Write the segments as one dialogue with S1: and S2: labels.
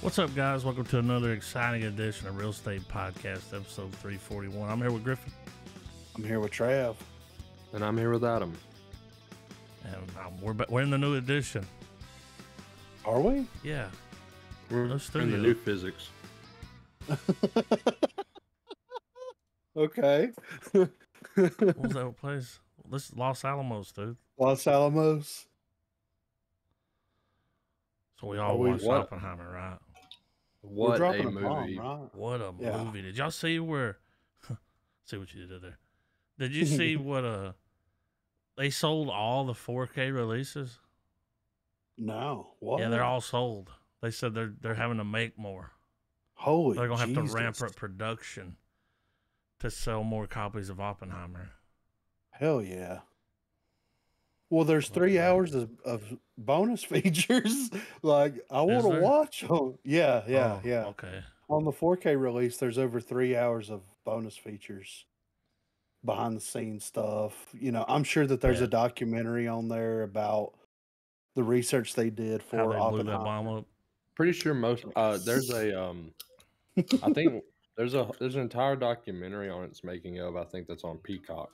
S1: What's up, guys? Welcome to another exciting edition of Real Estate Podcast, episode 341. I'm here with Griffin.
S2: I'm here with Trav.
S3: And I'm here with Adam.
S1: And we're in the new edition.
S2: Are we?
S1: Yeah.
S3: We're in the new physics.
S2: Okay.
S1: What was that place? This is Los Alamos, dude.
S2: Los Alamos.
S1: So we all watched Oppenheimer, right?
S3: What a movie.
S2: Bomb, right?
S1: What a movie. Did y'all see where... see what you did there. Did you see what... They sold all the 4K releases?
S2: No. What?
S1: Yeah, they're all sold. They said they're having to make more.
S2: Holy
S1: They're going to have
S2: Jesus.
S1: to ramp up production to sell more copies of Oppenheimer.
S2: Hell yeah. Well, there's 3 hours of bonus features. Like, I want to watch them. Yeah.
S1: Okay.
S2: On the 4K release, there's over 3 hours of bonus features, behind the scenes stuff. You know, I'm sure that there's a documentary on there about the research they did for
S1: How they
S2: Oppenheimer.
S1: blew that bomb up.
S3: Pretty sure there's a I think there's an entire documentary on its making of. I think that's on Peacock.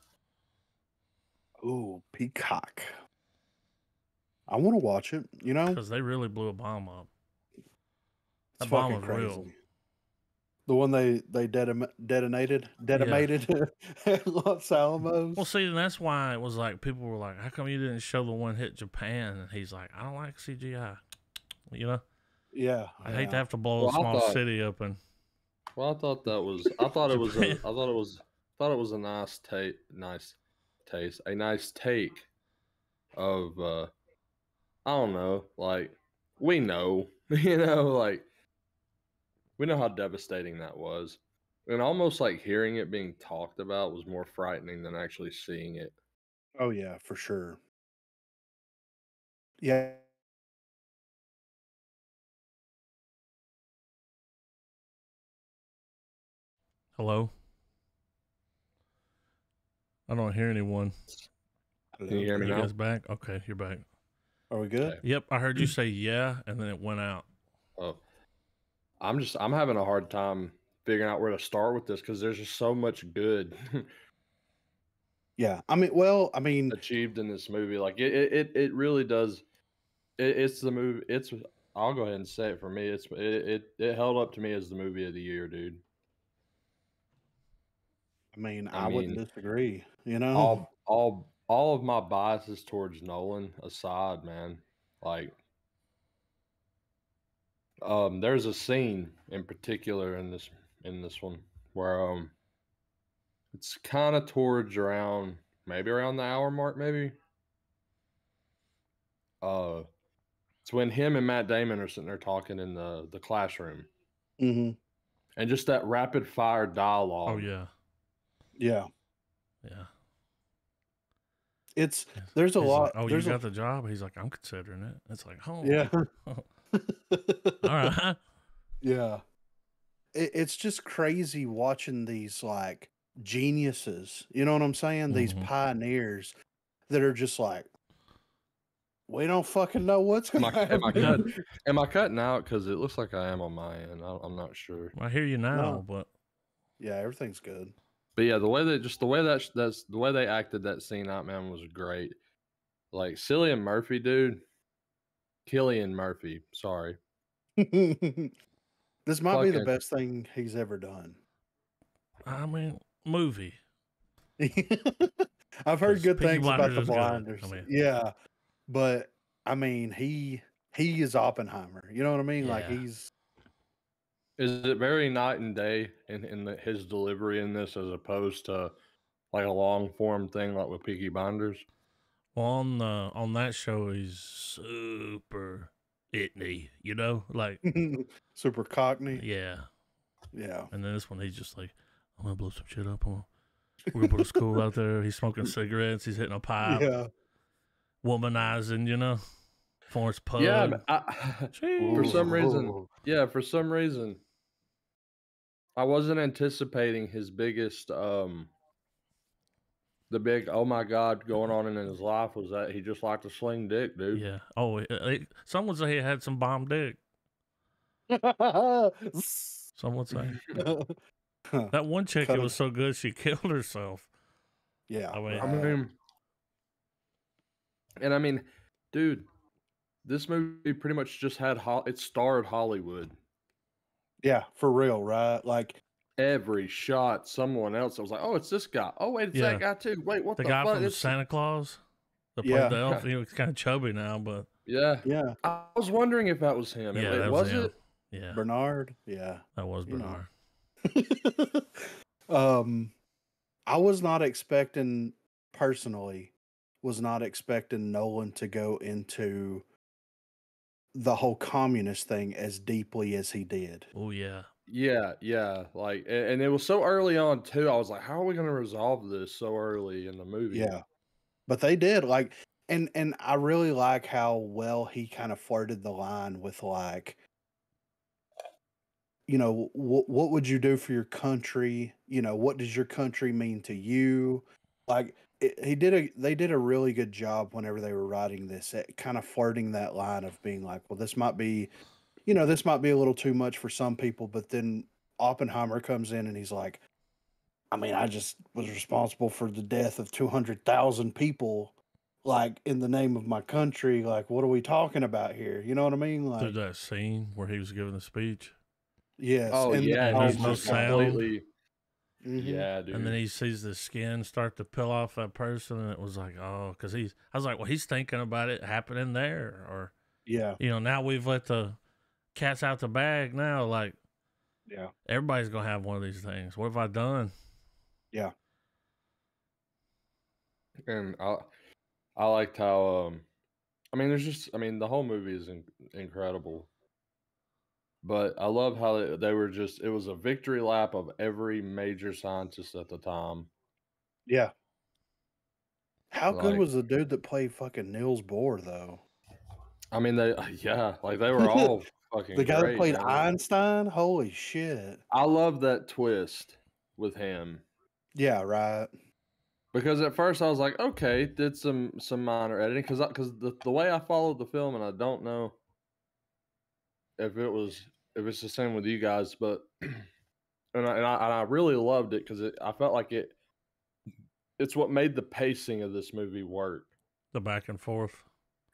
S2: Ooh, Peacock. I want to watch it, you know?
S1: Because they really blew a bomb up.
S2: It's
S1: That bomb
S2: fucking
S1: was
S2: crazy.
S1: real.
S2: The one they detonated at Los Alamos.
S1: Well, see, and that's why it was like, people were like, how come you didn't show the one hit Japan? And he's like, I don't like CGI. You know?
S2: Yeah.
S1: I hate to have to blow a small city open.
S3: Well, I thought it was a nice take of I don't know, like, we know, you know, like, we know how devastating that was. And almost like hearing it being talked about was more frightening than actually seeing it.
S2: Oh, yeah, for sure. Yeah.
S1: Hello? I don't hear anyone.
S3: Can you hear me
S1: You
S3: now?
S1: guys back? Okay, you're back.
S2: Are we good?
S3: Okay.
S1: Yep, I heard you say yeah, and then it went out.
S3: Oh, I'm having a hard time figuring out where to start with this because there's just so much good
S2: Yeah. I mean,
S3: achieved in this movie. Like it really does. It's the movie. I'll go ahead and say it for me. It held up to me as the movie of the year, dude.
S2: I wouldn't disagree, you know?
S3: All of my biases towards Nolan aside, man, like, there's a scene in particular in this one where it's kind of towards around the hour mark, maybe. It's when him and Matt Damon are sitting there talking in the classroom,
S2: Mm-hmm.
S3: and just that rapid fire dialogue.
S1: Oh, yeah.
S2: Yeah.
S1: Yeah.
S2: There's a lot.
S1: Like, you got the job? He's like, I'm considering it. It's like, oh.
S2: Yeah.
S1: All right.
S2: Yeah. It's just crazy watching these, like, geniuses, you know what I'm saying?
S1: Mm-hmm.
S2: These pioneers that are just like, we don't fucking know what's going to happen.
S3: Am I cutting out? Because it looks like I am on my end. I'm not sure.
S1: I hear you now, but
S2: yeah, everything's good.
S3: But yeah, the way they acted that scene out, man, was great. Like Cillian Murphy, dude. Cillian Murphy, sorry.
S2: This might be the best thing he's ever done.
S1: I mean, movie.
S2: I've heard good things about the Blinders.
S1: Yeah,
S2: but I mean, he is Oppenheimer. You know what I mean?
S1: Yeah.
S2: Like he's.
S3: Is it very night and day in his delivery in this as opposed to like a long form thing like with Peaky Blinders?
S1: Well, on that show, he's super itney, you know, like
S2: super cockney.
S1: Yeah.
S2: Yeah.
S1: And then this one, he's just like, I'm gonna blow some shit up. We're gonna put a school out there. He's smoking cigarettes. He's hitting a pipe.
S2: Yeah.
S1: Womanizing, you know, Forrest Pug.
S3: Yeah, for some reason, I wasn't anticipating his biggest, the big, oh my God, going on in his life was that he just liked to sling dick, dude.
S1: Yeah. Oh, some would say he had some bomb dick. Some would say. That one chick,
S2: Cut
S1: it
S2: him.
S1: was so good she killed herself.
S2: Yeah.
S1: I mean,
S3: I mean, and I mean, dude, this movie pretty much just had it starred Hollywood.
S2: Yeah, for real, right? Like
S3: Every shot, someone else. I was like, oh, it's this guy. Oh, wait, it's
S1: Yeah.
S3: that guy too. Wait, what
S1: the
S3: the
S1: guy
S3: fuck?
S1: from
S3: It's
S1: Santa Claus that
S2: Yeah.
S1: played the elf, he was kind of chubby now, but
S3: yeah.
S2: Yeah.
S3: I was wondering if that was him.
S1: yeah,
S3: It
S1: that was
S3: was
S1: him.
S3: it.
S1: Yeah,
S2: Bernard. Yeah.
S1: that was
S2: You know.
S1: Bernard.
S2: I was not expecting, personally, was not expecting Nolan to go into the whole communist thing as deeply as he did.
S1: Oh yeah.
S3: Yeah. Like, and it was so early on too. I was like, how are we going to resolve this so early in the movie?
S2: Yeah. But they did, like, and I really like how well he kind of flirted the line with, like, you know, what would you do for your country? You know, what does your country mean to you? Like, they did a really good job whenever they were writing this, at kind of flirting that line of being like, well, this might be, you know, this might be a little too much for some people, but then Oppenheimer comes in and he's like, I mean, I just was responsible for the death of 200,000 people, like, in the name of my country. Like, what are we talking about here? You know what I mean?
S1: Through
S2: Like,
S1: that scene where he was giving the speech,
S2: yes.
S3: Oh
S2: And
S3: yeah,
S1: and
S3: he's
S1: there's no
S3: just
S1: sound.
S3: completely.
S2: Mhm.
S3: Yeah, dude.
S1: and then he sees the skin start to peel off that person, and it was like, oh, because I was like, well, he's thinking about it happening there, or
S2: Yeah.
S1: you know, now we've let the cat's out the bag. Now, like,
S2: Yeah.
S1: everybody's gonna have one of these things. What have I done?
S2: Yeah.
S3: And I liked how I mean, the whole movie is incredible. But I love how they were just, it was a victory lap of every major scientist at the time.
S2: Yeah. How good
S3: Like,
S2: was the dude that played fucking Niels Bohr, though?
S3: I mean, yeah, like they were all fucking
S2: The guy that
S3: great,
S2: played
S3: man.
S2: Einstein? Holy shit.
S3: I love that twist with him.
S2: Yeah, right.
S3: Because at first I was like, okay, did some minor editing, because the way I followed the film, and I don't know if it's the same with you guys, but and I really loved it because I felt like it's what made the pacing of this movie work,
S1: The back and forth.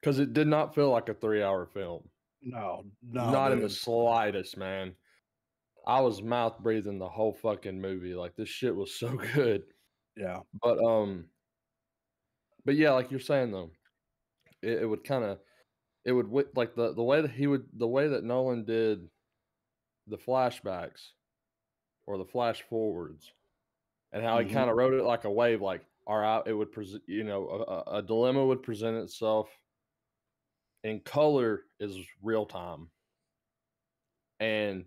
S3: because it did not feel like a 3-hour film,
S2: No,
S3: not in the
S2: dude.
S3: slightest, man. I was mouth breathing the whole fucking movie. Like, this shit was so good.
S2: Yeah.
S3: But yeah, like you're saying though, it would kind of, it would like the way that the way that Nolan did the flashbacks or the flash forwards, and how he
S2: Mhm.
S3: kind of wrote it like a wave. Like, all right, it would present, you know, a dilemma would present itself, and color is real time, and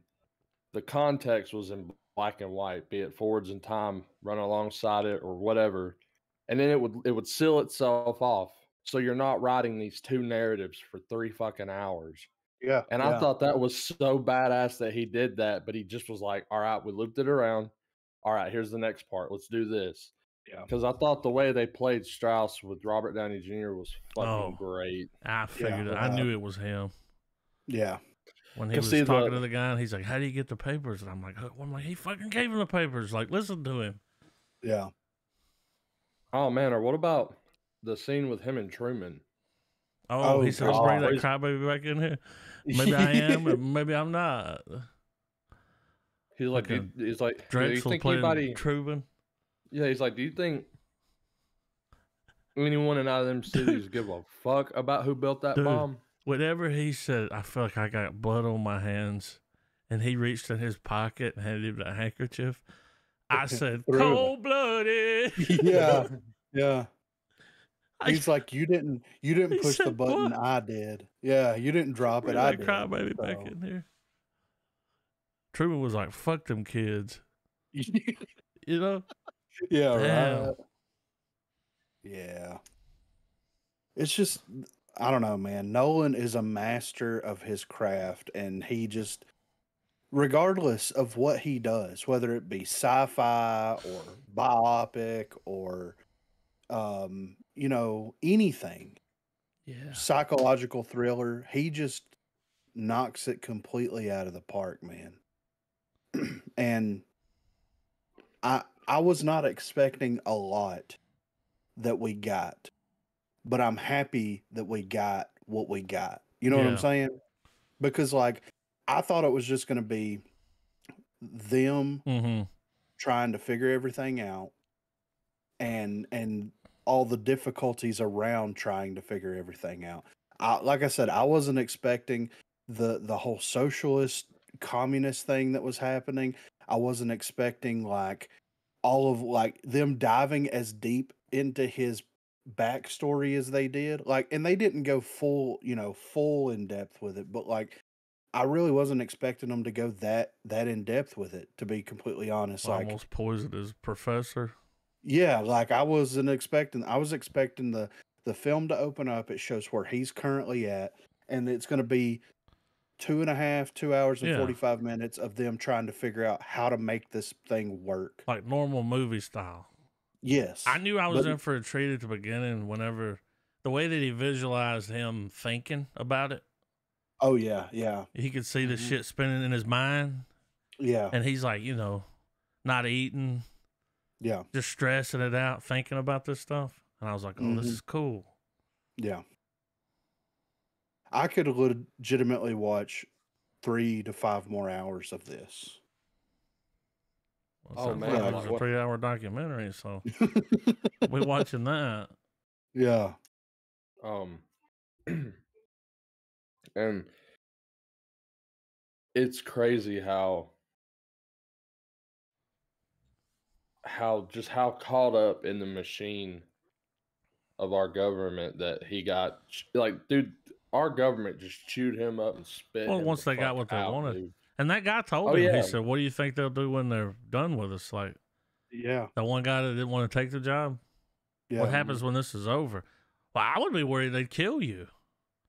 S3: the context was in black and white, be it forwards in time, running alongside it, or whatever, and then it would seal itself off. So you're not writing these two narratives for 3 fucking hours.
S2: Yeah.
S3: And I thought that was so badass that he did that, but he just was like, all right, we looped it around. All right, here's the next part. Let's do this.
S2: Yeah.
S3: Because I thought the way they played Strauss with Robert Downey Jr. was fucking
S1: Oh.
S3: great.
S1: I figured it. I
S2: right.
S1: knew it was him.
S2: Yeah.
S1: When he
S3: 'Cause
S1: was
S3: see,
S1: talking to the guy, and he's like, "How do you get the papers?" And I'm like, he fucking gave him the papers. Like, listen to him.
S2: Yeah.
S3: Oh, man, or what about the scene with him and Truman?
S1: Oh, he said, "I'm bringing that
S3: God.
S1: crybaby back in here. Maybe I am, or maybe I'm not."
S3: He's like, do
S1: Fucking
S3: you think
S1: playing
S3: anybody?
S1: Truman.
S3: Yeah, he's like, do you think anyone in either of them cities give a fuck about who built that
S1: Dude.
S3: bomb?
S1: Whatever he said, I felt like I got blood on my hands, and he reached in his pocket and handed him that handkerchief. I said,
S2: Threw it.
S1: "Cold-blooded."
S2: Yeah. Yeah.
S1: I-
S2: He's like, you didn't
S1: He
S2: push the
S1: said,
S2: button.
S1: "What?"
S2: I did. Yeah. You didn't drop it.
S1: Bring
S2: I
S1: that
S2: did.
S1: crybaby back
S2: So-
S1: in here. Truman was like, "Fuck them kids," you know.
S2: Yeah.
S1: Damn.
S2: Right. Yeah. It's just, I don't know, man. Nolan is a master of his craft, and he just, regardless of what he does, whether it be sci-fi or biopic or, you know, anything,
S1: Yeah.
S2: psychological thriller, he just knocks it completely out of the park, man. And I was not expecting a lot that we got, but I'm happy that we got what we got. You know what I'm
S1: Yeah.
S2: saying? Because like I thought it was just going to be them
S1: Mm-hmm.
S2: trying to figure everything out and all the difficulties around trying to figure everything out. Like I said, I wasn't expecting the whole socialist communist thing that was happening. I wasn't expecting like all of like them diving as deep into his backstory as they did. Like, and they didn't go full, full in depth with it, but like I really wasn't expecting them to go that in depth with it, to be completely honest. Like,
S1: Almost poisoned his professor.
S2: yeah, like I was expecting the film to open up. It shows where he's currently at, and it's going to be 2 hours and
S1: Yeah.
S2: 45 minutes of them trying to figure out how to make this thing work.
S1: Like normal movie style.
S2: Yes,
S1: I knew I was
S2: but
S1: in for a treat at the beginning whenever the way that he visualized him thinking about it.
S2: oh yeah, yeah,
S1: He could see the shit spinning in his mind.
S2: yeah,
S1: And he's like, not eating,
S2: yeah,
S1: just stressing it out, thinking about this stuff. And I was like, oh, this is cool.
S2: yeah. I could legitimately watch 3 to 5 more hours of this.
S1: Well,
S3: Oh,
S1: sounds
S3: man,
S1: like it
S3: like
S1: was a
S3: what-
S1: 3-hour documentary, so we're watching that.
S2: Yeah,
S3: and it's crazy how caught up in the machine of our government that he got. Like, dude, our government just chewed him up and spit
S1: Well,
S3: him
S1: once
S3: the
S1: they got
S3: fuck
S1: what they
S3: out,
S1: wanted.
S3: dude.
S1: And that guy told
S3: Oh,
S1: him, he
S3: yeah.
S1: said, what do you think they'll do when they're done with us? Like,
S2: yeah,
S1: that one guy that didn't want to take the job? What
S2: yeah.
S1: happens when this is over? Well, I would be worried they'd kill you.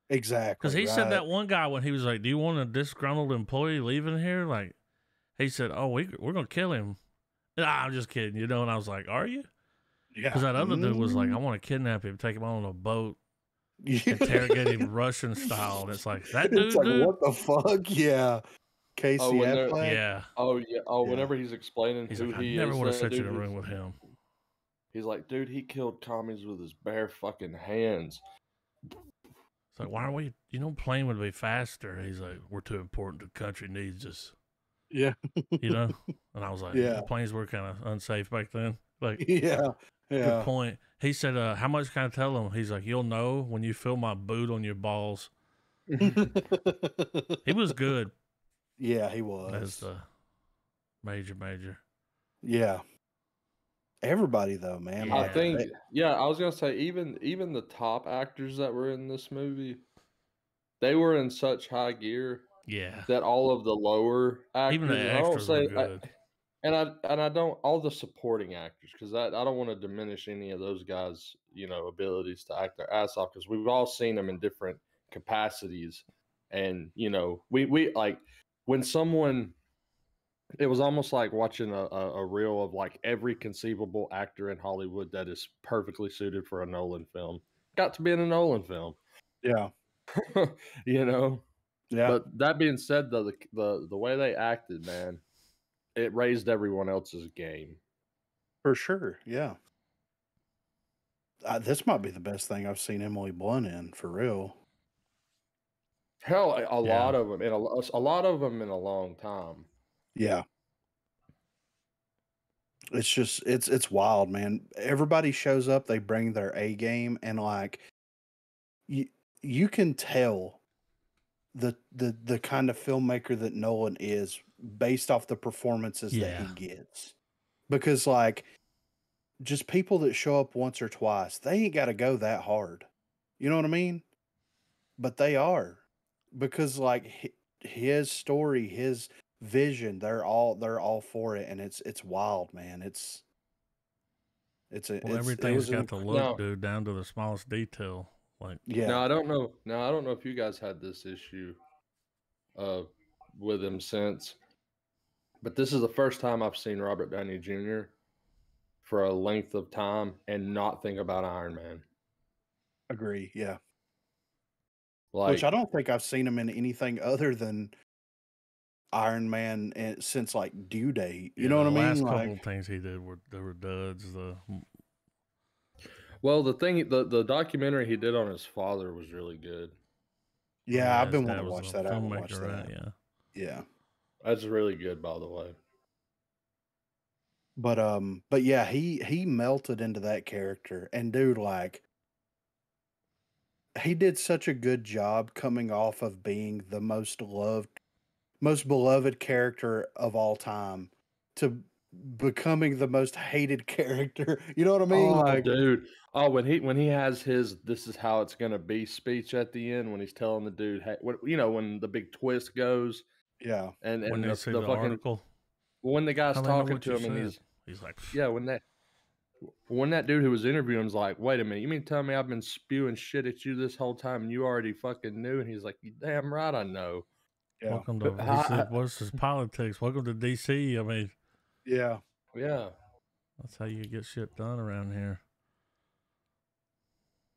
S2: Exactly.
S1: Because he said
S2: right.
S1: that one guy when he was like, do you want a disgruntled employee leaving here? Like, he said, oh, we're going to kill him. Nah, I'm just kidding, And I was like, are you?
S2: Yeah.
S1: Because that other dude was like, I want to kidnap him, take him on a boat,
S2: Yeah.
S1: interrogate him Russian style. And it's like, that
S2: It's
S1: dude,
S2: like, what the fuck? Yeah. Casey
S3: when they're-
S2: Affleck.
S1: Yeah.
S3: Oh, yeah. Oh,
S2: Yeah.
S3: whenever he's explaining
S1: He's
S3: who
S1: like, I
S3: he
S1: never
S3: is,
S1: would have
S3: though,
S1: set you in
S3: dude,
S1: a room with him.
S3: he's like, dude, he killed commies with his bare fucking hands.
S1: It's like, why are we, plane would be faster. He's like, we're too important. The country needs us,
S2: Yeah.
S1: And I was like,
S2: Yeah.
S1: planes were kind of unsafe back then. Like,
S2: Yeah.
S1: good
S2: Yeah.
S1: point. He said, how much can I tell him? He's like, you'll know when you feel my boot on your balls. He was good
S2: Yeah, he
S1: as
S2: was.
S1: the major.
S2: Yeah. Everybody though, man.
S1: Yeah.
S3: I
S2: Like,
S3: think, I was gonna say even the top actors that were in this movie, they were in such high gear
S1: Yeah.
S3: that all of the lower actors,
S1: Even the
S3: and I don't
S1: extras were
S3: say,
S1: good.
S3: and I don't all the supporting actors, because I don't want to diminish any of those guys, abilities to act their ass off, because we've all seen them in different capacities, and we like when someone. It was almost like watching a reel of like every conceivable actor in Hollywood that is perfectly suited for a Nolan film. Got to be in a Nolan film,
S2: yeah.
S3: Yeah.
S2: But
S3: that being said, though, the way they acted, man, it raised everyone else's game.
S2: for sure. Yeah. This might be the best thing I've seen Emily Blunt in, for real.
S3: Hell, a
S1: Yeah.
S3: lot of them, and a lot of them in a long time.
S2: Yeah. It's just it's wild, man. Everybody shows up, they bring their A game, and like you can tell the kind of filmmaker that Nolan is based off the performances that he
S1: Yeah.
S2: gets. Because like just people that show up once or twice, they ain't got to go that hard. You know what I mean? But they are. Because like his story, his vision, they're all for it, and it's wild, man.
S1: Well,
S2: it
S1: everything's
S2: was
S1: got the look,
S3: No.
S1: dude, down to the smallest detail. Like,
S2: yeah.
S3: Now I don't know. Now I don't know if you guys had this issue with him since, but this is the first time I've seen Robert Downey Jr. for a length of time and not think about Iron Man.
S2: Agree. Yeah. Which
S3: Like,
S2: I don't think I've seen him in anything other than Iron Man since like Due Date. You
S1: Yeah,
S2: know what
S1: the
S2: I mean?
S1: last
S2: Like,
S1: couple of things he did were duds.
S3: well, the documentary he did on his father was really good.
S2: yeah, I've
S1: his
S2: been
S1: dad
S2: wanting to
S1: was
S2: watch
S1: a
S2: that. I haven't watched
S1: filmmaker, right?
S2: that.
S1: Yeah.
S2: Yeah.
S3: That's really good, by the way.
S2: But yeah, he melted into that character. And dude, like he did such a good job coming off of being the most beloved character of all time to becoming the most hated character. You know what I mean?
S3: Oh,
S2: Like,
S3: dude. Oh, when he has his "this is how it's gonna be" speech at the end, when he's telling the dude, hey, when the big twist goes,
S2: yeah,
S3: and
S1: When they
S3: the
S1: see
S3: the
S1: the
S3: fucking
S1: article,
S3: when the guy's
S1: how they know
S3: talking
S1: what
S3: to
S1: you
S3: him, and
S1: said? He's like,
S3: yeah, when that dude who was interviewing him's like, "Wait a minute, you mean to tell me I've been spewing shit at you this whole time and you already fucking knew?" And he's like, "You damn right I know."
S2: yeah,
S1: welcome to, he said, what's his politics? Welcome to DC. I mean,
S2: yeah.
S3: Yeah.
S1: that's how you get shit done around here.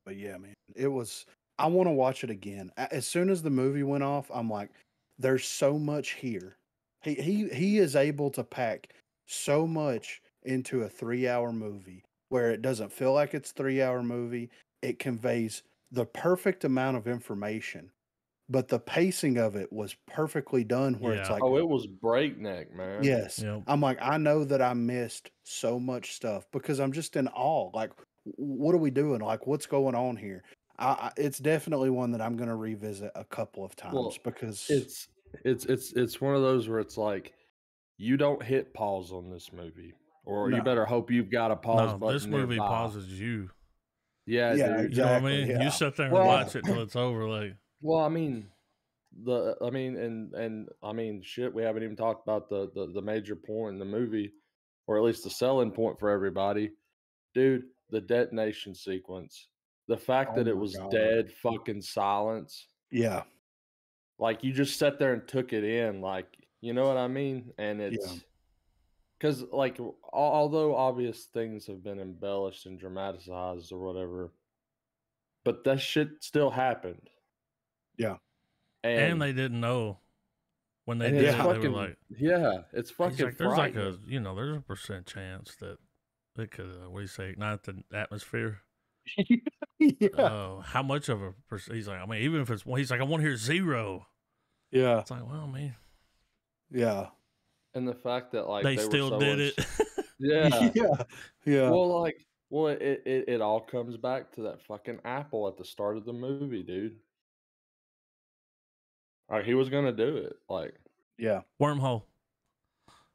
S2: But yeah, man, it was. I want to watch it again. As soon as the movie went off, I'm like, there's so much here. He is able to pack so much into a 3 hour movie where it doesn't feel like it's 3 hour movie. It conveys the perfect amount of information, but the pacing of it was perfectly done where it's
S1: Yeah.
S2: like,
S3: Oh, it was breakneck, man.
S2: yes.
S1: Yep.
S2: I'm like, I know that I missed so much stuff because I'm just in awe. Like, what are we doing? Like, what's going on here? It's definitely one that I'm going to revisit a couple of times
S3: Well,
S2: because,
S3: it's one of those where it's like, you don't hit pause on this movie, or you
S2: no.
S3: better hope you've got a pause
S1: No, this
S3: button
S1: movie
S3: nearby.
S1: pauses you.
S3: Yeah,
S2: Yeah,
S3: dude.
S1: You know what I
S2: exactly.
S1: mean? You
S2: Yeah.
S1: sit there and
S3: Well,
S1: watch it till it's over. Like,
S3: well, I mean, and I mean, shit. We haven't even talked about the major point in the movie, or at least the selling point for everybody, dude. The detonation sequence, the fact
S2: Oh
S3: that it
S2: my
S3: was
S2: God.
S3: dead fucking silence,
S2: Yeah.
S3: like you just sat there and took it in, like, you know what I mean? And
S2: Yeah.
S3: it's because, like, although obvious things have been embellished and dramatized or whatever, but that shit still happened.
S2: Yeah.
S1: and
S3: And
S1: they didn't know when they
S3: and
S1: did
S3: it's
S1: it.
S2: Yeah.
S1: They were
S3: fucking,
S1: like,
S3: yeah, it's
S1: he's
S3: fucking
S1: like, there's like
S3: frightening.
S1: there's a percent chance that it could, what do you say, ignite the atmosphere.
S2: Yeah.
S1: How much of a percent? He's like, I mean, even if it's, he's like, I want to hear zero.
S2: Yeah.
S1: It's like, well, man,
S2: Yeah.
S3: And the fact that, like,
S1: they
S3: they were
S1: still
S3: so
S1: did it.
S3: yeah.
S2: Yeah. Yeah.
S3: Well, like, well, it all comes back to that fucking apple at the start of the movie, dude. Like, he was gonna do it. Like,
S2: Yeah.
S1: Wormhole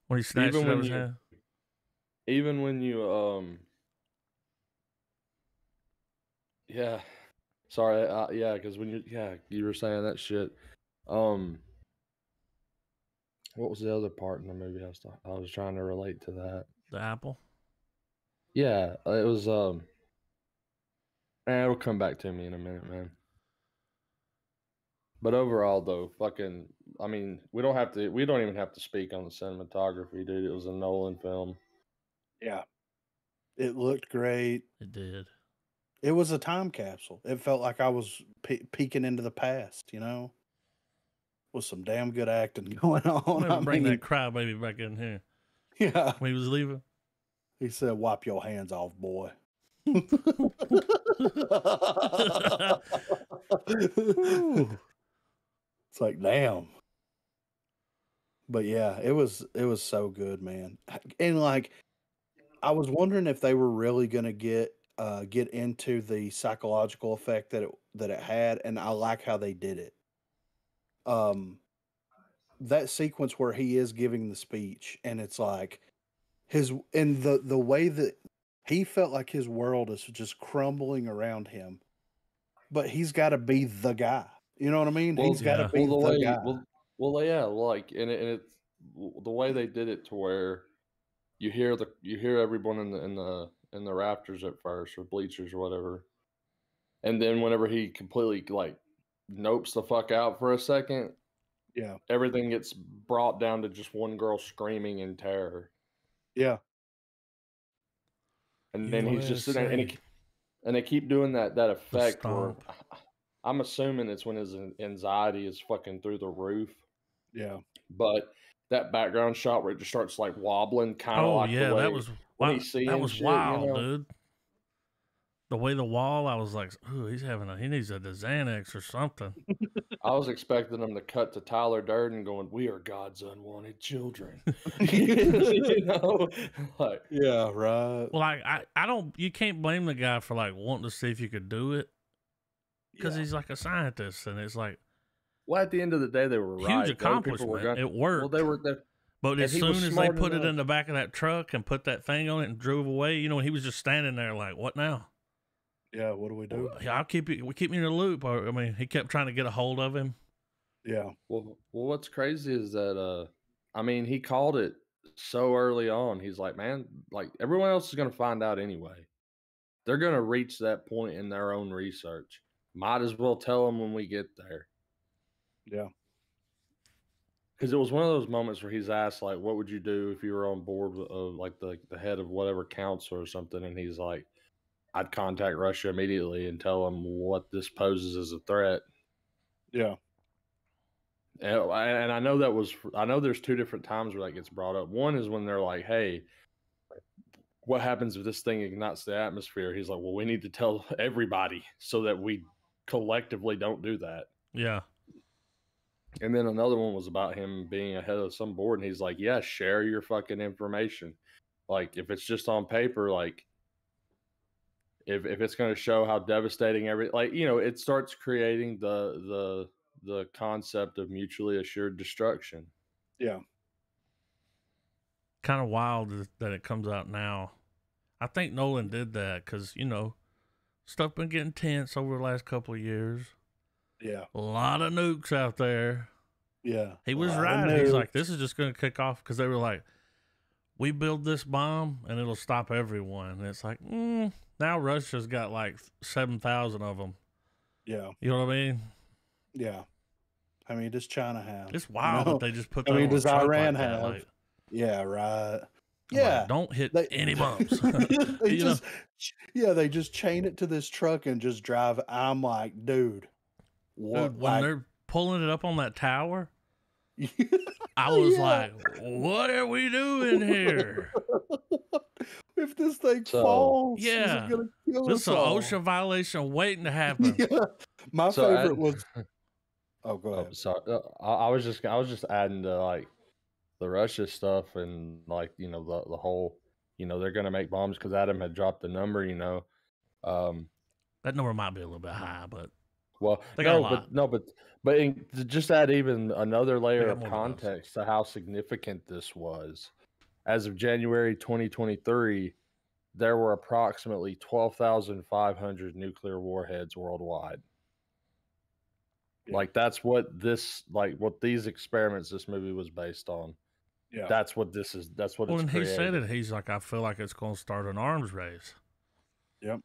S1: when he snatched
S3: even
S1: it out of
S3: when
S1: his
S3: you
S1: hand.
S3: even when you yeah. Sorry, yeah, because when you were saying that shit. Um, what was the other part in the movie I was trying to relate to that?
S1: The apple.
S3: Yeah, it was it'll come back to me in a minute, man. But overall, though, fucking, I mean, we don't even have to speak on the cinematography, dude. It was a Nolan film.
S2: Yeah. It looked great.
S1: It did.
S2: It was a time capsule. It felt like I was peeking into the past, you know, with some damn good acting going on.
S1: Maybe
S2: I
S1: bring that
S2: mean,
S1: crybaby back in here
S2: yeah.
S1: when he was leaving.
S2: He said, "Wipe your hands off, boy."
S1: Whew.
S2: It's like, damn. But yeah, it was so good, man. And like, I was wondering if they were really gonna get into the psychological effect that it had, and I like how they did it. Um, that sequence where he is giving the speech, and it's like the way that he felt like his world is just crumbling around him, but he's got to be the guy. You know what I mean? He's
S3: Well,
S2: got to
S1: Yeah.
S2: be
S3: the
S2: the
S3: way,
S2: guy.
S3: yeah, like, and it's the way they did it to where you hear everyone in the rafters at first, or bleachers or whatever, and then whenever he completely, like, nopes the fuck out for a second,
S2: Yeah,
S3: everything gets brought down to just one girl screaming in terror,
S2: yeah,
S3: and then he's just sitting there,
S1: USA.
S3: and they keep doing that
S1: The
S3: effect where
S1: stomp.
S3: I'm assuming it's when his anxiety is fucking through the roof.
S2: Yeah.
S3: But that background shot where it just starts like wobbling, kind of
S1: Oh
S3: like the
S1: yeah,
S3: way when he's
S1: that
S3: seeing
S1: was
S3: shit, you
S1: wild,
S3: know.
S1: dude. The way the wall, I was like, "Ooh, he needs a Xanax or something."
S3: I was expecting them to cut to Tyler Durden going, "We are God's unwanted children," you know, like
S2: Yeah, right.
S1: Well, I don't. You can't blame the guy for like wanting to see if you could do it because
S2: Yeah.
S1: he's like a scientist, and it's like
S3: well, at the end of the day, they were
S1: huge
S3: right. The other people were
S1: accomplishment.
S3: going.
S1: It
S3: Well,
S1: worked.
S3: they were there,
S1: But
S3: and
S1: as
S3: he was
S1: soon as they
S3: smart
S1: put it
S3: enough.
S1: in the back of that truck and put that thing on it and drove away, you know, he was just standing there like, "What now?
S2: Yeah. What do we do?
S1: I'll keep you. We keep me in the loop." I mean, he kept trying to get a hold of him.
S2: Yeah.
S3: Well, what's crazy is that I mean, he called it so early on. He's like, man, like everyone else is going to find out anyway. They're going to reach that point in their own research. Might as well tell them when we get there.
S2: Yeah.
S3: Because it was one of those moments where he's asked, like, what would you do if you were on board of like the head of whatever council or something? And he's like, I'd contact Russia immediately and tell them what this poses as a threat.
S2: Yeah.
S3: And I know there's two different times where that gets brought up. One is when they're like, hey, what happens if this thing ignites the atmosphere? He's like, well, we need to tell everybody so that we collectively don't do that.
S1: Yeah.
S3: And then another one was about him being ahead of some board, and he's like, yeah, share your fucking information. Like, if it's just on paper, like, if it's going to show how devastating like, you know, it starts creating the concept of mutually assured destruction.
S2: Yeah.
S1: Kind of wild that it comes out now. I think Nolan did that because, you know, stuff been getting tense over the last couple of years.
S2: Yeah.
S1: A lot of nukes out there.
S2: Yeah.
S1: He was right. He's like, this is just going to kick off because they were like, we build this bomb and it'll stop everyone. And it's like, now Russia's got like 7,000 of them.
S2: Yeah.
S1: You know what I mean?
S2: Yeah. I mean, does China have?
S1: It's wild that they just put that
S2: I mean,
S1: on
S2: does
S1: a truck
S2: Iran
S1: like
S2: have?
S1: that. Like,
S2: yeah, right.
S1: I'm
S2: Yeah.
S1: like, don't hit any bumps.
S2: They just, they just chain it to this truck and just drive. I'm like, dude, what?
S1: Dude, when
S2: like,
S1: they're pulling it up on that tower, I was like, what are we doing here?
S2: If this thing falls, is it gonna kill
S1: this
S2: us
S1: is an
S2: all?
S1: OSHA violation waiting to happen.
S2: My favorite was. Oh, go ahead.
S3: Sorry, I was just adding to like the Russia stuff and like, you know, the whole, you know, they're gonna make bombs because Adam had dropped the number, you know.
S1: That number might be a little bit high, but
S3: well,
S1: they got a lot.
S3: But to just add even another layer of context to how significant this was. As of January 2023, there were approximately 12,500 nuclear warheads worldwide. Yeah. Like that's what these experiments, this movie was based on. Yeah, that's what this is. That's what. Well,
S1: and
S3: created.
S1: He said it. He's like, I feel like it's going to start an arms race.
S2: Yep.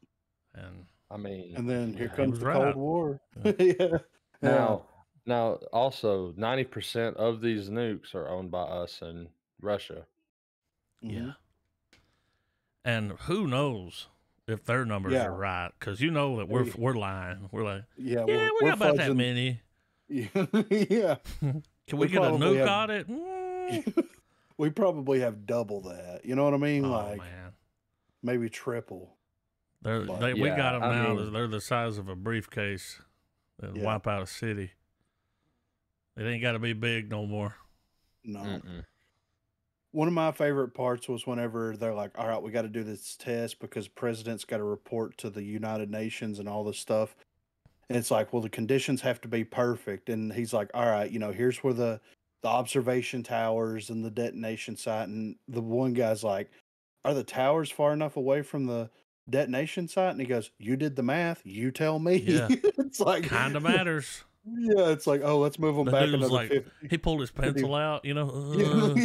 S1: And
S3: I mean,
S2: and then here comes the Cold War.
S3: Yeah. Now, also 90% of these nukes are owned by us and Russia.
S1: Yeah. And who knows if their numbers are right? Because you know that we're lying. We're like, we got about that many.
S2: Yeah.
S1: Can we get a nuke on it?
S2: We probably have double that. You know what I mean?
S1: Oh,
S2: like,
S1: man.
S2: Maybe triple.
S1: We got them now. They're the size of a briefcase that wipe out a city. It ain't got to be big no more.
S2: No. One of my favorite parts was whenever they're like, all right, we got to do this test because president's got to report to the United Nations and all this stuff. And it's like, well, the conditions have to be perfect. And he's like, all right, you know, here's where the observation towers and the detonation site. And the one guy's like, are the towers far enough away from the detonation site? And he goes, you did the math. You tell me.
S1: Yeah.
S2: It's like,
S1: kind of matters.
S2: Yeah, it's like, oh, let's move them back another
S1: like,
S2: 50.
S1: He pulled his pencil out, you know.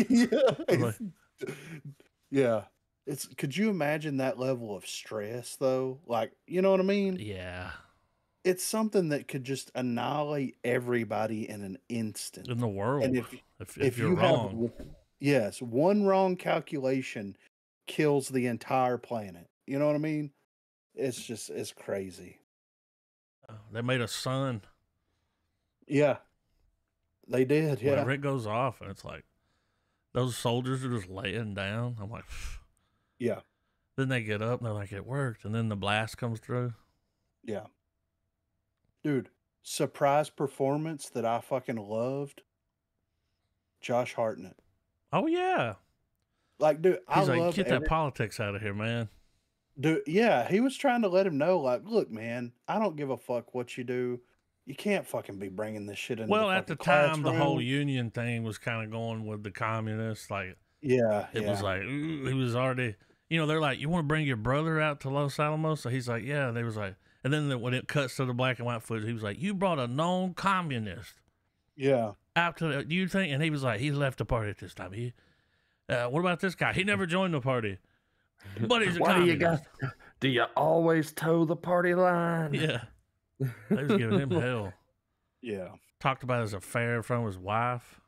S2: Yeah. Could you imagine that level of stress though? Like, you know what I mean?
S1: Yeah.
S2: It's something that could just annihilate everybody in an instant
S1: in the world.
S2: And if you're wrong, one wrong calculation kills the entire planet. You know what I mean? It's crazy.
S1: They made a sun.
S2: Yeah, they did. Yeah,
S1: Whenever it goes off, and it's like those soldiers are just laying down. I'm like,
S2: yeah,
S1: then they get up and they're like, it worked, and then the blast comes through.
S2: yeah. Dude, surprise performance that I fucking loved. Josh Hartnett.
S1: Oh yeah,
S2: Like, dude, I
S1: he's like,
S2: love
S1: get that politics out of here, man.
S2: Dude, yeah, he was trying to let him know, like, look, man, I don't give a fuck what you do. You can't fucking be bringing this shit into the
S1: Well, at
S2: fucking
S1: the time, the whole
S2: classroom.
S1: union thing was kind of going with the communists. Like,
S2: Yeah,
S1: it was like, ooh, he was already, they're like, you want to bring your brother out to Los Alamos? So he's like, yeah. And they was like, and then when it cuts to the black and white footage, he was like, you brought a known communist
S2: yeah,
S1: out to the, do you think? And he was like, he left the party at this time. What about this guy? He never joined the party, but he's a communist.
S3: Do you always toe the party line?
S1: Yeah. They was giving him hell.
S2: yeah.
S1: Talked about his affair from his wife.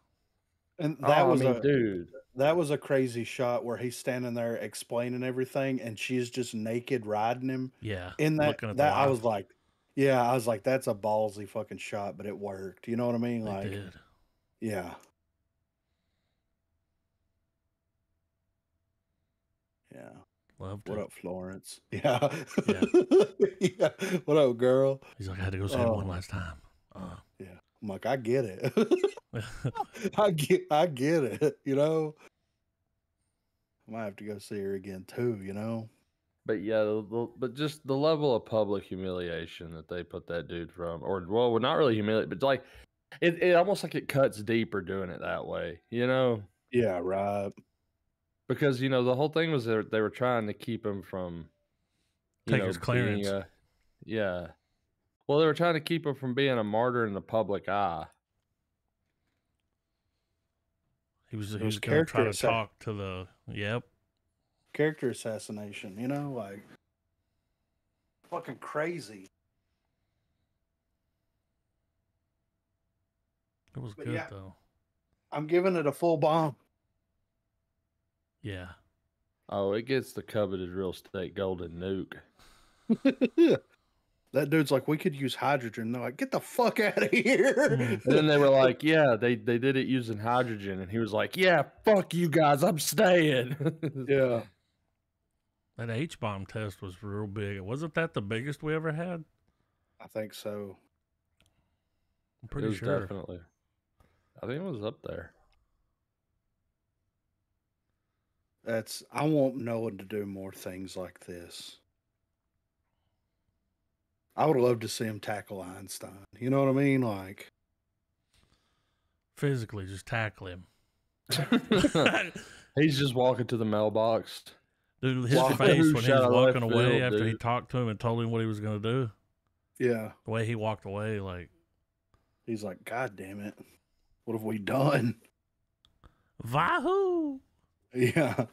S2: And that
S3: dude.
S2: That was a crazy shot where he's standing there explaining everything, and she's just naked riding him.
S1: Yeah.
S2: In that,
S1: looking at
S2: that
S1: the
S2: I
S1: wife.
S2: was like, yeah, I was like, that's a ballsy fucking shot, but it worked. You know what I mean?
S1: They
S2: Like,
S1: did.
S2: yeah, yeah.
S1: Loved
S2: What
S1: it.
S2: up, Florence? Yeah.
S1: Yeah.
S2: Yeah. What up, girl?
S1: He's like, I had to go say it one last time.
S2: Yeah. I'm like, I get it. I get it, you know? I might have to go see her again too, you know?
S3: But yeah, but just the level of public humiliation that they put that dude from, or well, not really humiliate, but like it almost like it cuts deeper doing it that way, you know?
S2: Yeah, right.
S3: Because the whole thing was they were trying to keep him from,
S1: Take his clearance.
S3: being yeah. Well, they were trying to keep him from being a martyr in the public eye.
S1: He was going to try to talk to the,
S2: character assassination, you know, like fucking crazy.
S1: It was good though.
S2: I'm giving it a full bomb.
S1: Yeah.
S3: Oh, it gets the coveted real estate golden nuke.
S2: That dude's like, we could use hydrogen. They're like, get the fuck out of here.
S3: And then they were like, yeah, they did it using hydrogen. And he was like, yeah, fuck you guys, I'm staying.
S2: Yeah.
S1: That H-bomb test was real big. Wasn't that the biggest we ever had?
S2: I think so.
S1: I'm pretty sure.
S3: Definitely. I think it was up there.
S2: I want Nolan to do more things like this. I would love to see him tackle Einstein. You know what I mean? Like,
S1: physically, just tackle him.
S3: He's just walking to the mailbox.
S1: Dude, his face when he was walking away after he talked to him and told him what he was going to do.
S2: Yeah.
S1: The way he walked away, like.
S2: He's like, God damn it. What have we done?
S1: Vahoo!
S2: Yeah.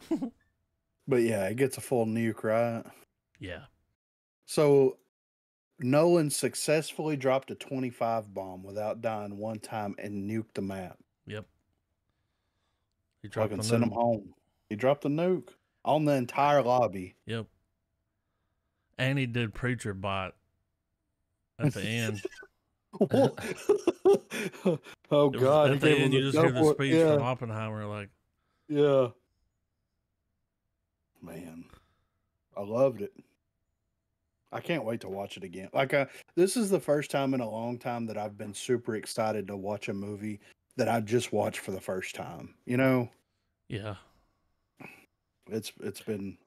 S2: But yeah, it gets a full nuke, right?
S1: Yeah.
S2: So Nolan successfully dropped a 25 bomb without dying one time and nuked the map.
S1: Yep. He
S2: dropped the send him home. He dropped the nuke on the entire lobby.
S1: Yep. And he did Preacher Bot at the end.
S2: Oh God!
S1: At the end, you just hear the speech from Oppenheimer, like,
S2: yeah, man, I loved it. I can't wait to watch it again. Like, this is the first time in a long time that I've been super excited to watch a movie that I just watched for the first time. You know?
S1: Yeah.
S2: It's been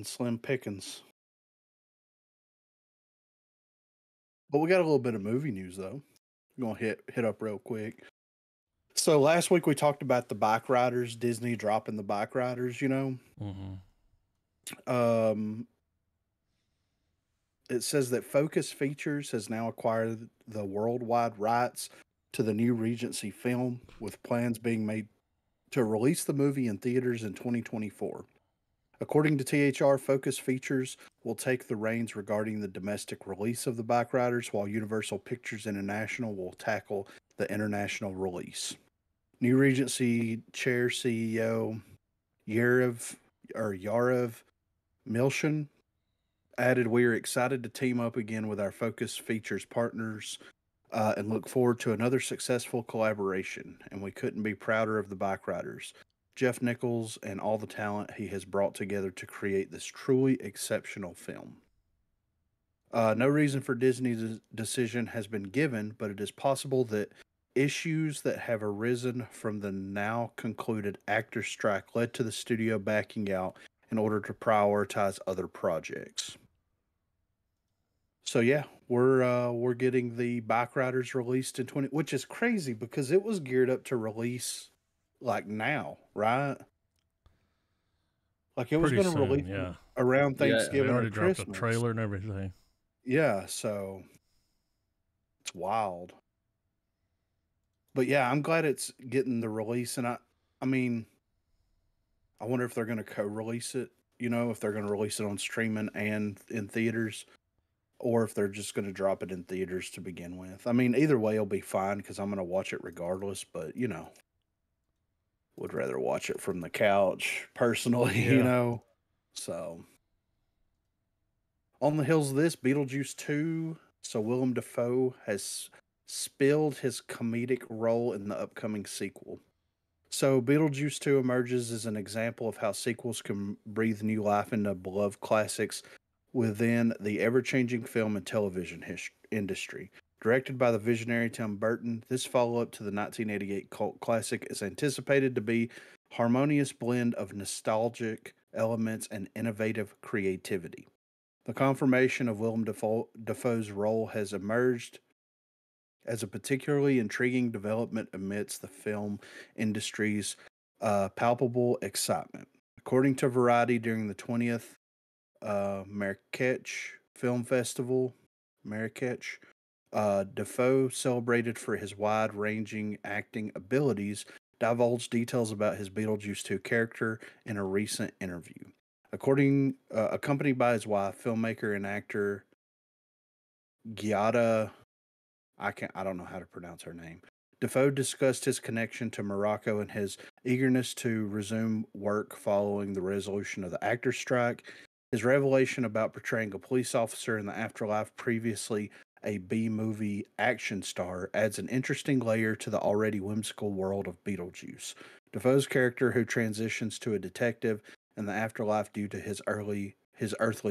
S2: slim pickings. But we got a little bit of movie news though. I'm gonna hit up real quick. So last week we talked about the bike riders, Disney dropping the bike riders, you know.
S1: Mm-hmm.
S2: It says that Focus Features has now acquired the worldwide rights to the new Regency film, with plans being made to release the movie in theaters in 2024. According to THR, Focus Features will take the reins regarding the domestic release of the Bike Riders, while Universal Pictures International will tackle the international release. New Regency Chair CEO Yarev Milshin added, "We are excited to team up again with our Focus Features partners and look forward to another successful collaboration. And we couldn't be prouder of the bike riders, Jeff Nichols, and all the talent he has brought together to create this truly exceptional film. No reason for Disney's decision has been given, but it is possible that issues that have arisen from the now concluded actor strike led to the studio backing out in order to prioritize other projects." So yeah, we're getting the Bike Riders released in 20, which is crazy because it was geared up to release like now, right? Like it was
S1: Pretty
S2: going to
S1: soon,
S2: release
S1: yeah.
S2: around
S3: Yeah,
S1: They
S2: Thanksgiving or
S1: already dropped a
S2: Christmas.
S1: trailer and everything.
S2: Yeah, so it's wild. But yeah, I'm glad it's getting the release, and I mean, I wonder if they're going to co-release it. You know, if they're going to release it on streaming and in theaters, or if they're just going to drop it in theaters to begin with. I mean, either way, it'll be fine because I'm going to watch it regardless. But you know, would rather watch it from the couch personally. You
S1: Yeah.
S2: know, so on the heels of this, Beetlejuice 2. So Willem Dafoe has spilled his comedic role in the upcoming sequel. So Beetlejuice 2 emerges as an example of how sequels can breathe new life into beloved classics within the ever-changing film and television industry. Directed by the visionary Tim Burton, this follow-up to the 1988 cult classic is anticipated to be a harmonious blend of nostalgic elements and innovative creativity. The confirmation of Willem Dafoe's role has emerged as a particularly intriguing development amidst the film industry's palpable excitement. According to Variety, during the 20th Marrakech Film Festival, Marrakech, Dafoe, celebrated for his wide-ranging acting abilities, divulged details about his Beetlejuice 2 character in a recent interview. Accompanied by his wife, filmmaker and actor Giada, I don't know how to pronounce her name. Dafoe discussed his connection to Morocco and his eagerness to resume work following the resolution of the actor's strike. His revelation about portraying a police officer in the afterlife, previously a B-movie action star, adds an interesting layer to the already whimsical world of Beetlejuice. Dafoe's character, who transitions to a detective in the afterlife due to his earthly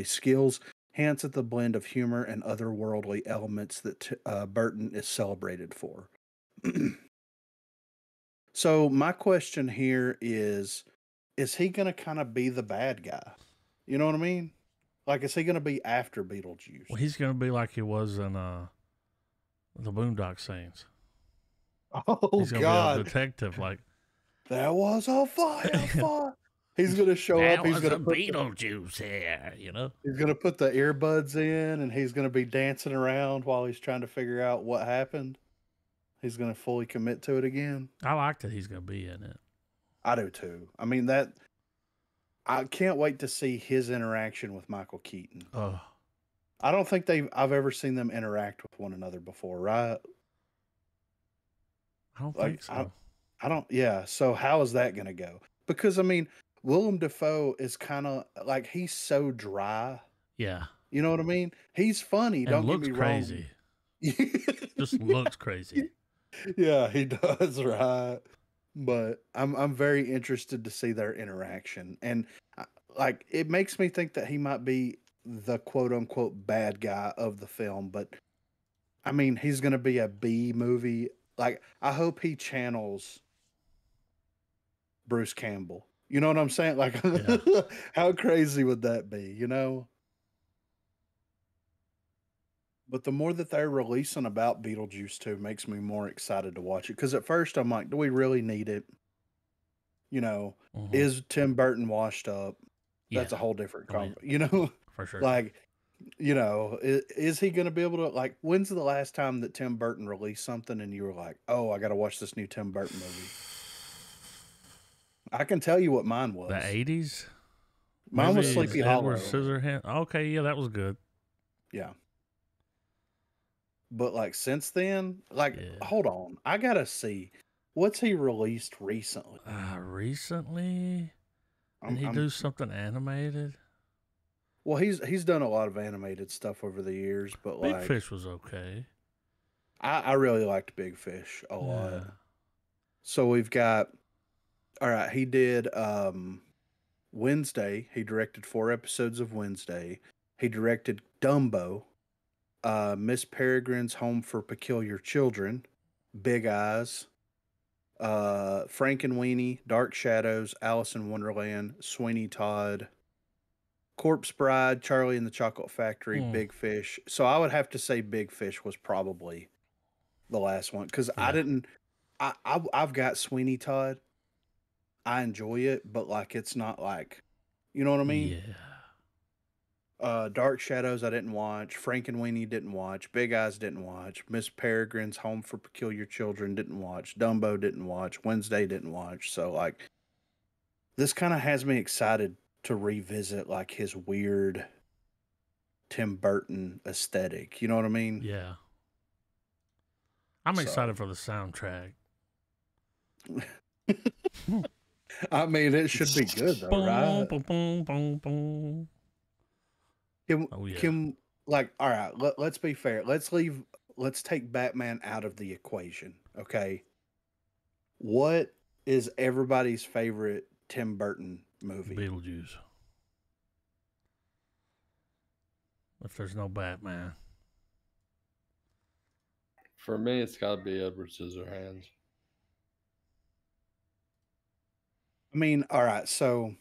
S2: skills, hints at the blend of humor and otherworldly elements that Burton is celebrated for. So my question here is he going to kind of be the bad guy? You know what I mean? Like, is he going to be after Beetlejuice?
S1: Well, he's going to be like he was in the Boondock Saints.
S2: Oh,
S1: He's going to be a detective. Like,
S2: that was a fire. He's going to show up. He's going to put
S1: Beetlejuice here, you know?
S2: He's going to put the earbuds in, and he's going to be dancing around while he's trying to figure out what happened. He's going to fully commit to it again.
S1: I like that he's going to be in it.
S2: I do too. I mean, I can't wait to see his interaction with Michael Keaton.
S1: Oh,
S2: I don't think I've ever seen them interact with one another before, right?
S1: I don't think so.
S2: I don't. Yeah. So how is that going to go? Because I mean, Willem Dafoe is kind of like, he's so dry.
S1: Yeah.
S2: You know what I mean? He's funny.
S1: And
S2: don't
S1: looks
S2: get me
S1: crazy.
S2: wrong.
S1: Just looks crazy.
S2: Yeah, he does, right? But I'm very interested to see their interaction, and like, it makes me think that he might be the quote unquote bad guy of the film. But I mean, he's going to be a B movie. Like, I hope he channels Bruce Campbell. You know what I'm saying? Like,
S1: Yeah.
S2: how crazy would that be? You know. But the more that they're releasing about Beetlejuice 2 makes me more excited to watch it. Because at first I'm like, do we really need it? You know, is Tim Burton washed up? That's a whole different conversation. You know,
S1: for sure.
S2: Like, you know, is he going to be able to, like, when's the last time that Tim Burton released something and you were like, oh, I got to watch this new Tim Burton movie? I can tell you what mine was.
S1: The 80s?
S2: Mine was Sleepy Hollow.
S1: Edward Scissorhands. Okay, yeah, that was good.
S2: Yeah. But like, since then, like, hold on, I gotta see what's he released recently.
S1: Recently, did he do something animated?
S2: Well, he's done a lot of animated stuff over the years, but
S1: Big
S2: like
S1: Fish was okay.
S2: I really liked Big Fish a lot.
S1: Yeah.
S2: So we've got all right, he did Wednesday. He directed 4 episodes of Wednesday. He directed Dumbo, Miss Peregrine's Home for Peculiar Children, Big Eyes, Frank and Weenie, Dark Shadows, Alice in Wonderland, Sweeney Todd, Corpse Bride, Charlie and the Chocolate Factory,
S1: Mm,
S2: Big Fish. So I would have to say Big Fish was probably the last one because I
S1: yeah.
S2: didn't. I've got Sweeney Todd. I enjoy it, but like it's not like, you know what I mean.
S1: Yeah.
S2: Dark Shadows I didn't watch. Frank and Weenie didn't watch. Big Eyes didn't watch. Miss Peregrine's Home for Peculiar Children didn't watch. Dumbo didn't watch. Wednesday didn't watch. So like this kind of has me excited to revisit like his weird Tim Burton aesthetic. You know what I mean?
S1: Yeah. I'm
S2: So
S1: excited for the soundtrack.
S2: I mean, it should be good though,
S1: Boom,
S2: right?
S1: boom, boom, boom, boom.
S2: Can
S1: Oh yeah.
S2: can like all right? Let's be fair. Let's take Batman out of the equation. Okay, what is everybody's favorite Tim Burton movie?
S1: Beetlejuice. If there's no Batman.
S3: For me, it's got to be Edward Scissorhands.
S2: I mean, all right. So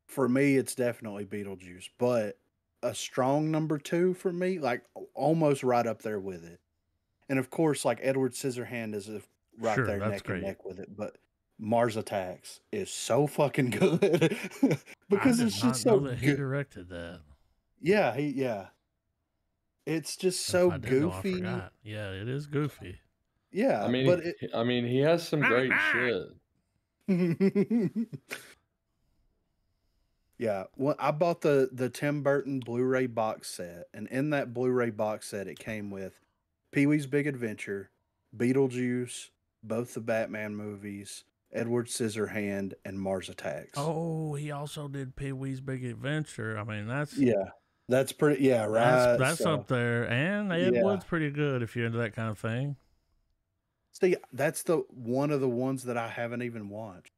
S2: for me, it's definitely Beetlejuice, but a strong number two for me, like almost right up there with it. And of course, like Edward Scissorhand is right
S1: Sure,
S2: there
S1: that's
S2: neck and
S1: great.
S2: neck with it. But Mars Attacks is so fucking good
S1: I
S2: because
S1: did
S2: it's just
S1: not
S2: so
S1: know that he
S2: good.
S1: directed that.
S2: Yeah. It's just
S1: If
S2: so
S1: I did know, I
S2: goofy.
S1: forgot. Yeah, it is goofy.
S2: Yeah, but it
S3: I mean, he has some great shit.
S2: yeah, well, I bought the Tim Burton Blu-ray box set, and in that Blu-ray box set, it came with Pee-wee's Big Adventure, Beetlejuice, both the Batman movies, Edward Scissorhand, and Mars Attacks.
S1: Oh, he also did Pee Wee's Big Adventure. I mean,
S2: Yeah, that's pretty. Yeah, right.
S1: that's
S2: So
S1: up there. And Ed
S2: yeah,
S1: Wood's pretty good if you're into that kind of thing.
S2: see, that's the one of the ones that I haven't even watched.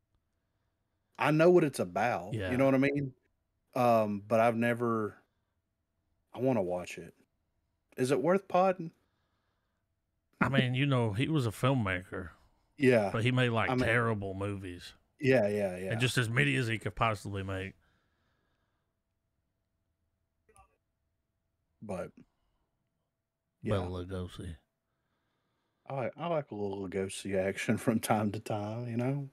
S2: I know what it's about. You know
S1: Yeah.
S2: what I mean? But I've never. I want to watch it. Is it worth podding?
S1: I mean, he was a filmmaker,
S2: Yeah,
S1: but he made
S2: I
S1: like
S2: mean,
S1: terrible movies
S2: yeah.
S1: and just as many as he could possibly make.
S2: But
S1: Bela
S2: yeah,
S1: Lugosi.
S2: I like a little ghosty action from time to time. You know.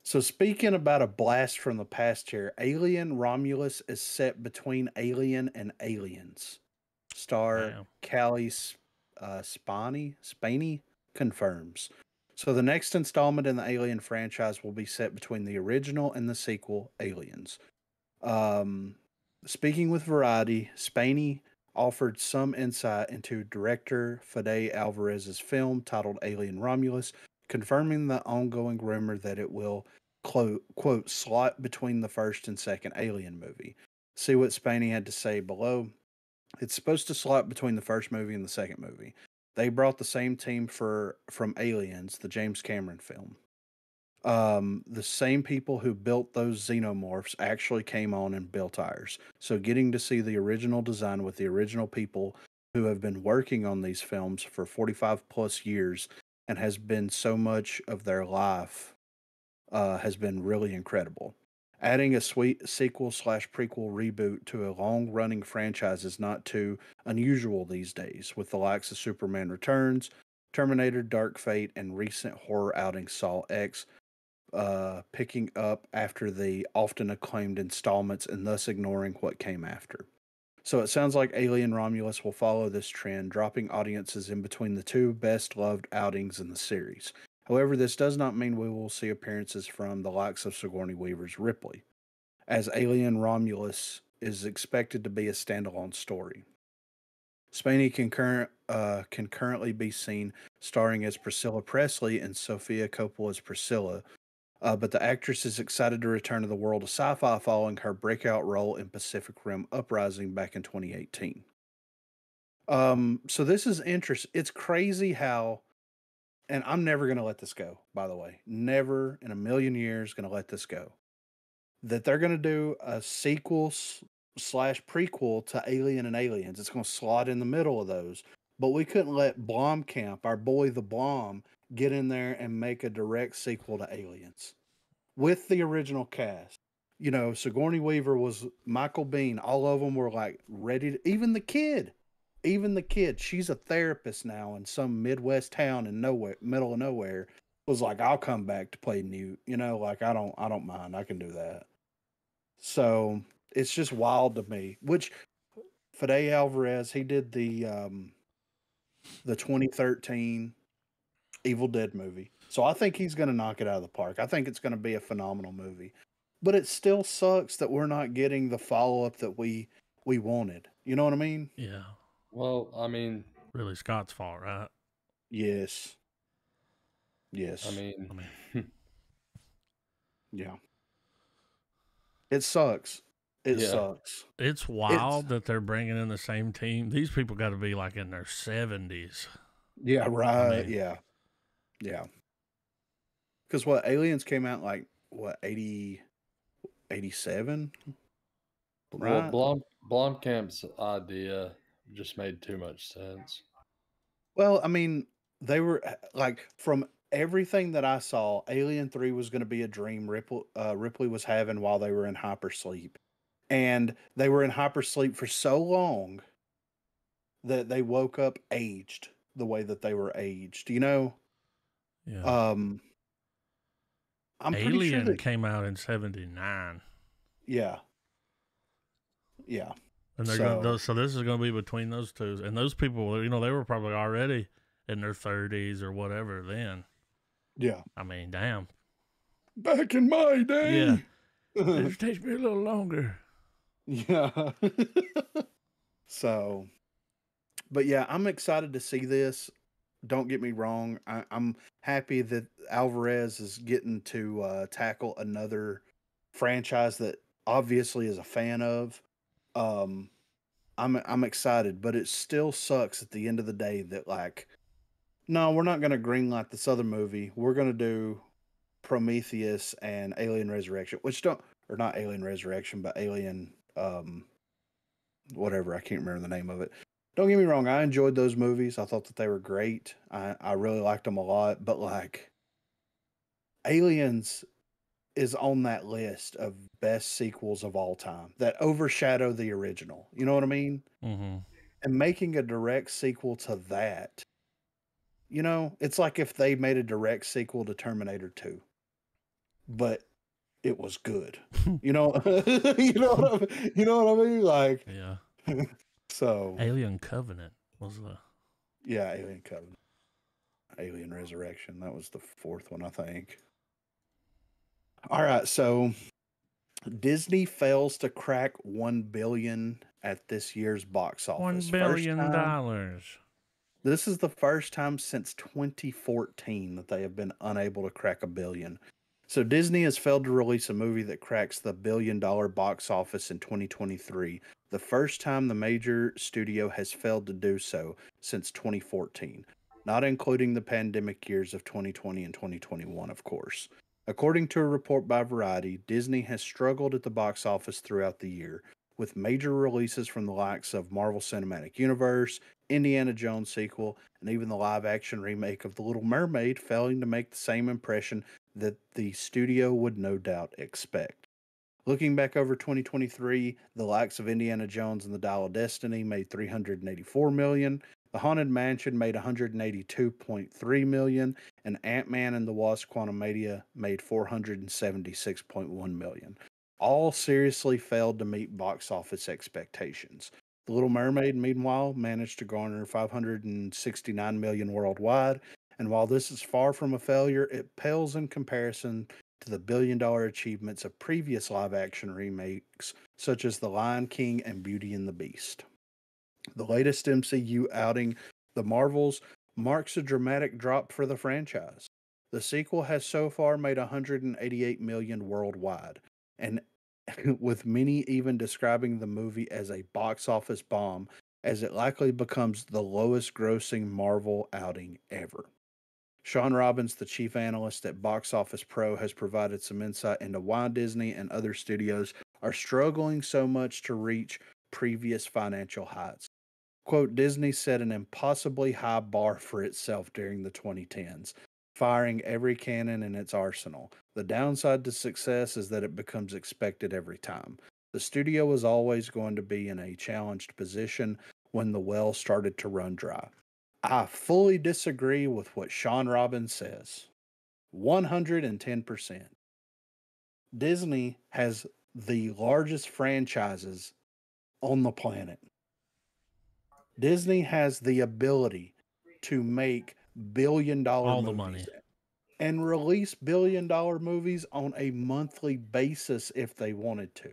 S2: So speaking about a blast from the past here, Alien Romulus is set between Alien and Aliens. Star
S1: Damn.
S2: Callie Spaney confirms. So the next installment in the Alien franchise will be set between the original and the sequel, Aliens. Um, Speaking with Variety, Spaney offered some insight into director Fede Alvarez's film titled Alien Romulus, confirming the ongoing rumor that it will quote slot between the first and second Alien movie. See what Spaney had to say below. It's supposed to slot between the first movie and the second movie. They brought the same team from Aliens, the James Cameron film. The same people who built those xenomorphs actually came on and built ours. So getting to see the original design with the original people who have been working on these films for 45 plus years and has been so much of their life has been really incredible. Adding a sweet sequel slash prequel reboot to a long running franchise is not too unusual these days, with the likes of Superman Returns, Terminator Dark Fate, and recent horror outing Saw X picking up after the often acclaimed installments and thus ignoring what came after. So it sounds like Alien Romulus will follow this trend, dropping audiences in between the two best loved outings in the series. However, this does not mean we will see appearances from the likes of Sigourney Weaver's Ripley, as Alien Romulus is expected to be a standalone story. Spaney can currently be seen starring as Priscilla Presley and Sophia Coppola's Priscilla, but the actress is excited to return to the world of sci-fi following her breakout role in Pacific Rim Uprising back in 2018. So this is interesting. It's crazy how, and I'm never going to let this go, by the way. Never in a million years going to let this go. That they're going to do a sequel slash prequel to Alien and Aliens. It's going to slot in the middle of those. But we couldn't let Blomkamp, our boy the Blom, get in there and make a direct sequel to Aliens with the original cast. You know, Sigourney Weaver was Michael Biehn. All of them were like ready to, even the kid, she's a therapist now in some Midwest town in nowhere, middle of nowhere, was like, I'll come back to play Newt. You know, like I don't mind. I can do that. So it's just wild to me. Which Fede Alvarez, he did the 2013 Evil Dead movie. So I think he's going to knock it out of the park. I think it's going to be a phenomenal movie. But it still sucks that we're not getting the follow-up that we wanted. You know what I mean?
S1: Yeah.
S3: Well, I mean,
S1: Really Scott's fault, right?
S2: Yes. Yes.
S3: I mean,
S2: yeah. It sucks. It
S3: Yeah.
S2: sucks.
S1: It's wild that they're bringing in the same team. These people got to be like in their 70s.
S2: Yeah, right.
S1: mean-
S2: Yeah. Yeah. Because what, Aliens came out like, what, 80, 87?
S3: well,
S2: Right?
S3: Blomkamp's idea just made too much sense.
S2: Well, I mean, they were like, from everything that I saw, Alien 3 was going to be a dream Ripley was having while they were in hypersleep. And they were in hypersleep for so long that they woke up aged the way that they were aged, you know?
S1: Yeah.
S2: I'm pretty sure
S1: Alien
S2: that,
S1: came out in 79.
S2: yeah. Yeah.
S1: And they're going to, so this is going to be between those two. And those people, you know, they were probably already in their 30s or whatever then.
S2: Yeah.
S1: I mean, damn.
S2: Back in my day.
S1: Yeah. It just takes me a little longer.
S2: Yeah. So, but yeah, I'm excited to see this. Don't get me wrong. I'm happy that Alvarez is getting to tackle another franchise that obviously is a fan of. I'm excited, but it still sucks at the end of the day that, like, no, we're not going to greenlight this other movie. We're going to do Prometheus and Alien Resurrection, which don't, or not Alien Resurrection, but Alien, whatever. I can't remember the name of it. Don't get me wrong. I enjoyed those movies. I thought that they were great. I really liked them a lot, but like, Aliens is on that list of best sequels of all time that overshadow the original. You know what I mean?
S1: Mm-hmm.
S2: And making a direct sequel to that, you know, it's like if they made a direct sequel to Terminator 2, but it was good. You know, you know what I mean? Like,
S1: Yeah.
S2: so
S1: Alien Covenant was the.
S2: yeah, Alien Covenant, Alien Resurrection. That was the fourth one, I think. All right, so Disney fails to crack 1 billion at this year's box office.
S1: $1 billion.
S2: This is the first time since 2014 that they have been unable to crack 1 billion. So Disney has failed to release a movie that cracks the $1 billion box office in 2023, the first time the major studio has failed to do so since 2014, not including the pandemic years of 2020 and 2021, of course. According to a report by Variety, Disney has struggled at the box office throughout the year, with major releases from the likes of Marvel Cinematic Universe, Indiana Jones sequel, and even the live-action remake of The Little Mermaid failing to make the same impression that the studio would no doubt expect. Looking back over 2023, the likes of Indiana Jones and the Dial of Destiny made $384 million, The Haunted Mansion made $182.3 million, and Ant-Man and the Wasp: Quantumania made $476.1 million. All seriously failed to meet box office expectations. The Little Mermaid, meanwhile, managed to garner $569 million worldwide, and while this is far from a failure, it pales in comparison to the billion-dollar achievements of previous live-action remakes, such as The Lion King and Beauty and the Beast. The latest MCU outing, The Marvels, marks a dramatic drop for the franchise. The sequel has so far made 188 million worldwide, and with many even describing the movie as a box office bomb, as it likely becomes the lowest grossing Marvel outing ever. Sean Robbins, the chief analyst at Box Office Pro, has provided some insight into why Disney and other studios are struggling so much to reach previous financial heights. Quote, Disney set an impossibly high bar for itself during the 2010s, firing every cannon in its arsenal. The downside to success is that it becomes expected every time. The studio was always going to be in a challenged position when the well started to run dry. I fully disagree with what Sean Robbins says. 110%. Disney has the largest franchises on the planet. Disney has the ability to make billion-dollar
S1: All the
S2: movies
S1: money.
S2: and release billion-dollar movies on a monthly basis if they wanted to.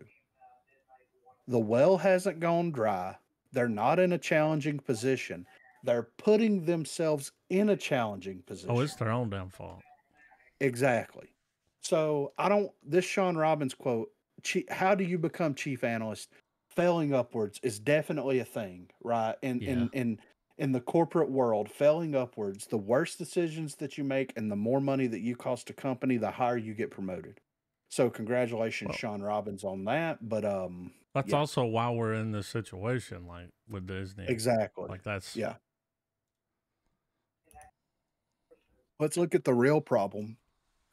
S2: The well hasn't gone dry. They're not in a challenging position. They're putting themselves in a challenging position.
S1: Oh, it's their own damn fault.
S2: Exactly. So this Sean Robbins quote, how do you become chief analyst? Failing upwards is definitely a thing, right? In the corporate world, failing upwards, the worse decisions that you make and the more money that you cost a company, the higher you get promoted. So congratulations, Sean Robbins, on that. But
S1: that's also why we're in this situation, like with Disney.
S2: Exactly.
S1: Like that's
S2: yeah. Let's look at the real problem,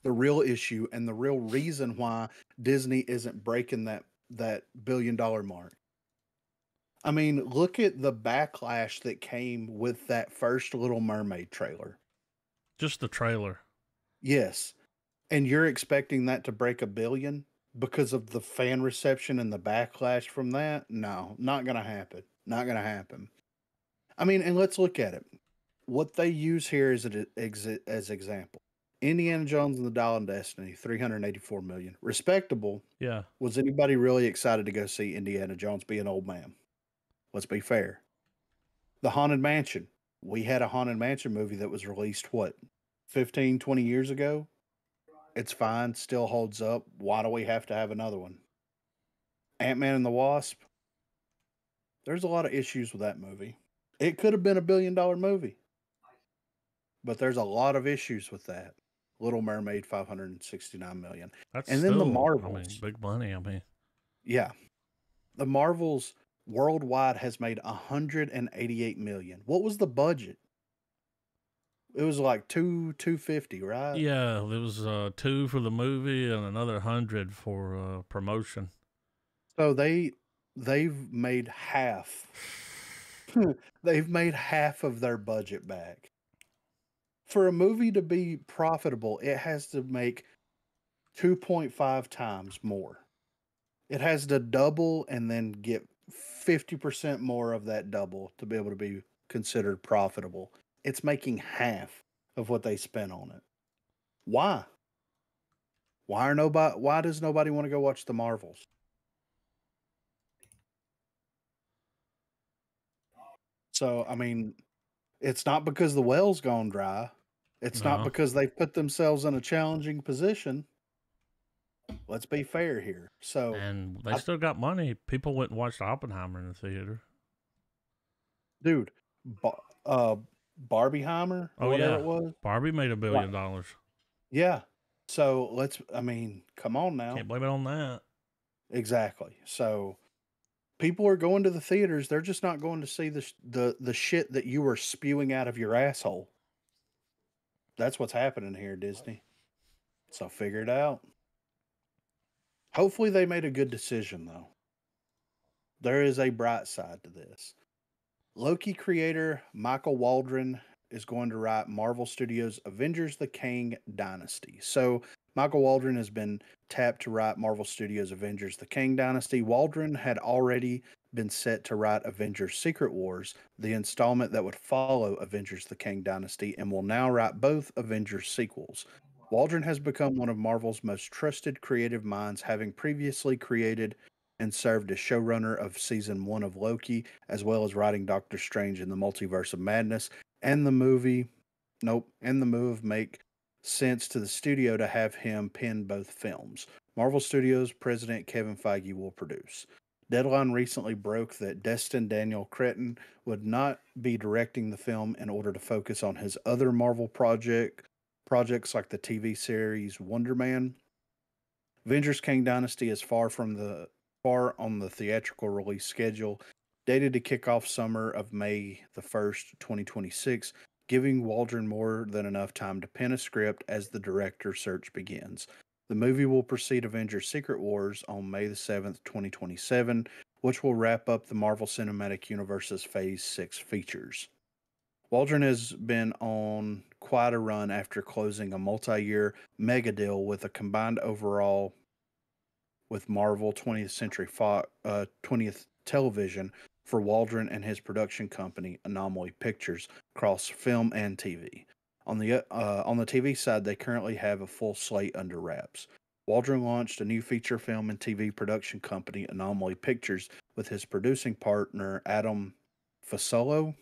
S2: the real issue, and the real reason why Disney isn't breaking that billion-dollar mark. I mean, look at the backlash that came with that first Little Mermaid trailer.
S1: Just the trailer.
S2: Yes. And you're expecting that to break $1 billion because of the fan reception and the backlash from that? No, not going to happen. Not going to happen. I mean, and let's look at it. What they use here as example. Indiana Jones and the Dial of Destiny, 384 million. Respectable.
S1: Yeah.
S2: Was anybody really excited to go see Indiana Jones be an old man? Let's be fair. The Haunted Mansion. We had a Haunted Mansion movie that was released, 15, 20 years ago? It's fine, still holds up. Why do we have to have another one? Ant-Man and the Wasp. There's a lot of issues with that movie. It could have been $1 billion movie. But there's a lot of issues with that. Little Mermaid, 569 million.
S1: That's
S2: and
S1: still,
S2: then the Marvels.
S1: I mean, big money. I mean,
S2: yeah. The Marvels worldwide has made 188 million. What was the budget? It was like 250, right?
S1: Yeah, there was 2 for the movie and another 100 for promotion.
S2: So they've made half. They've made half of their budget back. For a movie to be profitable, it has to make 2.5 times more. It has to double and then get 50% more of that double to be able to be considered profitable. It's making half of what they spent on it. Why? Why does nobody want to go watch the Marvels? So, I mean, it's not because the well's gone dry. It's not because they put themselves in a challenging position. Let's be fair here. So,
S1: and they still got money. People went and watched Oppenheimer in the theater.
S2: Dude, Barbieheimer, or whatever it was.
S1: Barbie made $1 billion.
S2: Yeah. So come on now.
S1: Can't blame it on that.
S2: Exactly. So people are going to the theaters. They're just not going to see the shit that you were spewing out of your asshole. That's what's happening here, Disney. So figure it out. Hopefully they made a good decision, though. There is a bright side to this. Loki creator Michael Waldron is going to write Marvel Studios' Avengers the Kang Dynasty. So Michael Waldron has been tapped to write Marvel Studios' Avengers the Kang Dynasty. Waldron had already been set to write Avengers Secret Wars, the installment that would follow Avengers the Kang Dynasty, and will now write both Avengers sequels. Waldron has become one of Marvel's most trusted creative minds, having previously created and served as showrunner of season 1 of Loki, as well as writing Doctor Strange in the Multiverse of Madness and the move Make sense to the studio to have him pen both films. Marvel Studios president Kevin Feige will produce. Deadline recently broke that Destin Daniel Cretton would not be directing the film in order to focus on his other Marvel projects like the TV series Wonder Man. Avengers Kang Dynasty is far on the theatrical release schedule, dated to kick off summer of May the 1st, 2026, giving Waldron more than enough time to pen a script as the director search begins. The movie will precede Avengers Secret Wars on May the 7th, 2027, which will wrap up the Marvel Cinematic Universe's Phase 6 features. Waldron has been on quite a run after closing a multi-year mega deal with a combined overall with Marvel 20th Century Fox, 20th Television for Waldron and his production company Anomaly Pictures across film and TV. On the TV side, they currently have a full slate under wraps. Waldron launched a new feature film and TV production company, Anomaly Pictures, with his producing partner Adam Fasolo.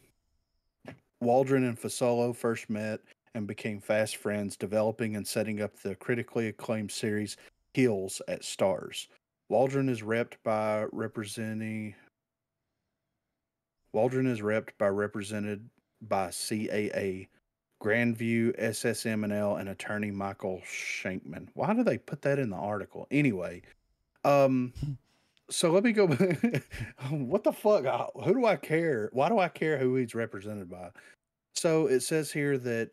S2: Waldron and Fasolo first met and became fast friends, developing and setting up the critically acclaimed series Heels at Stars. Waldron is repped by represented by CAA, Grandview, SSM&L, and attorney Michael Shankman. Why do they put that in the article? Anyway, so let me go. What the fuck? Who do I care? Why do I care who he's represented by? So it says here that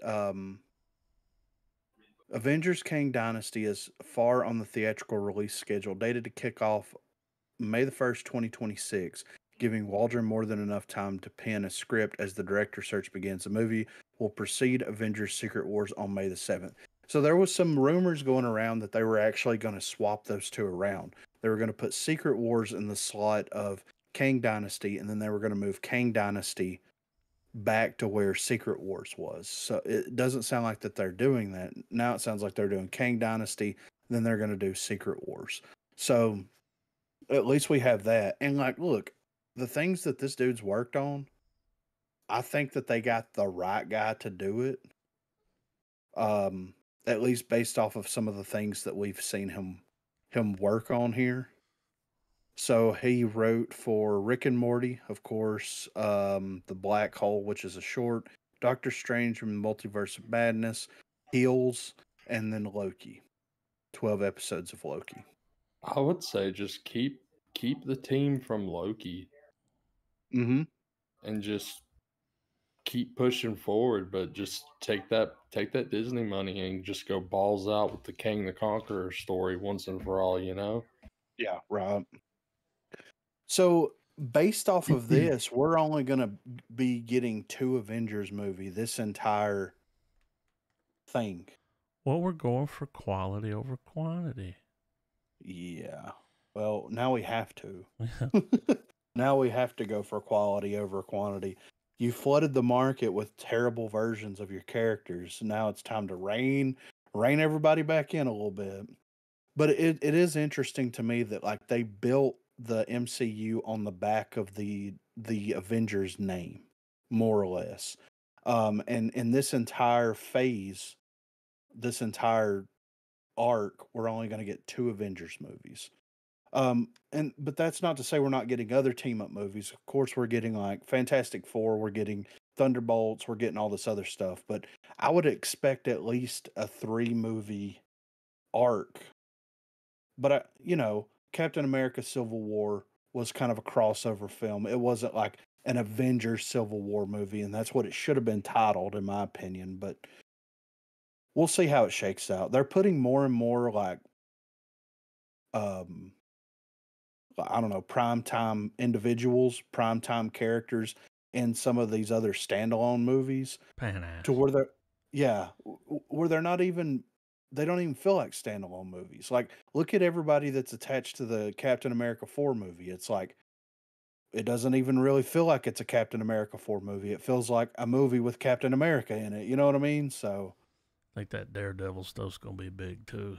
S2: Avengers Kang Dynasty is far on the theatrical release schedule, dated to kick off May the 1st, 2026, giving Waldron more than enough time to pen a script as the director search begins. The movie will precede Avengers Secret Wars on May the 7th. So there was some rumors going around that they were actually going to swap those two around. They were going to put Secret Wars in the slot of Kang Dynasty, and then they were going to move Kang Dynasty back to where Secret Wars was. So it doesn't sound like that they're doing that. Now it sounds like they're doing Kang Dynasty, then they're going to do Secret Wars. So at least we have that. And like, look, the things that this dude's worked on, I think that they got the right guy to do it. At least based off of some of the things that we've seen him work on here. So he wrote for Rick and Morty, of course, The Black Hole, which is a short, Doctor Strange and Multiverse of Madness, Heels, and then Loki. 12 episodes of Loki.
S3: I would say just keep the team from Loki.
S2: Mm-hmm.
S3: And just keep pushing forward, but just take that Disney money and just go balls out with the Kang the Conqueror story once and for all, you know?
S2: Yeah, right. So based off of this, we're only going to be getting 2 Avengers movie this entire thing.
S1: Well, we're going for quality over quantity.
S2: Yeah. Well, now we have to. Now we have to go for quality over quantity. You flooded the market with terrible versions of your characters. Now it's time to rein everybody back in a little bit. But it is interesting to me that like they built the MCU on the back of the Avengers name, more or less. And in this entire phase, this entire arc, we're only going to get 2 Avengers movies. But that's not to say we're not getting other team up movies. Of course, we're getting like Fantastic Four, we're getting Thunderbolts, we're getting all this other stuff. But I would expect at least a 3 movie arc. But Captain America: Civil War was kind of a crossover film. It wasn't like an Avengers Civil War movie, and that's what it should have been titled, in my opinion. But we'll see how it shakes out. They're putting more and more like I don't know, primetime individuals, primetime characters in some of these other standalone movies to where they're not even, they don't even feel like standalone movies. Like, look at everybody that's attached to the Captain America 4 movie. It's like, it doesn't even really feel like it's a Captain America 4 movie. It feels like a movie with Captain America in it. You know what I mean? So
S1: I think that Daredevil stuff's going to be big too.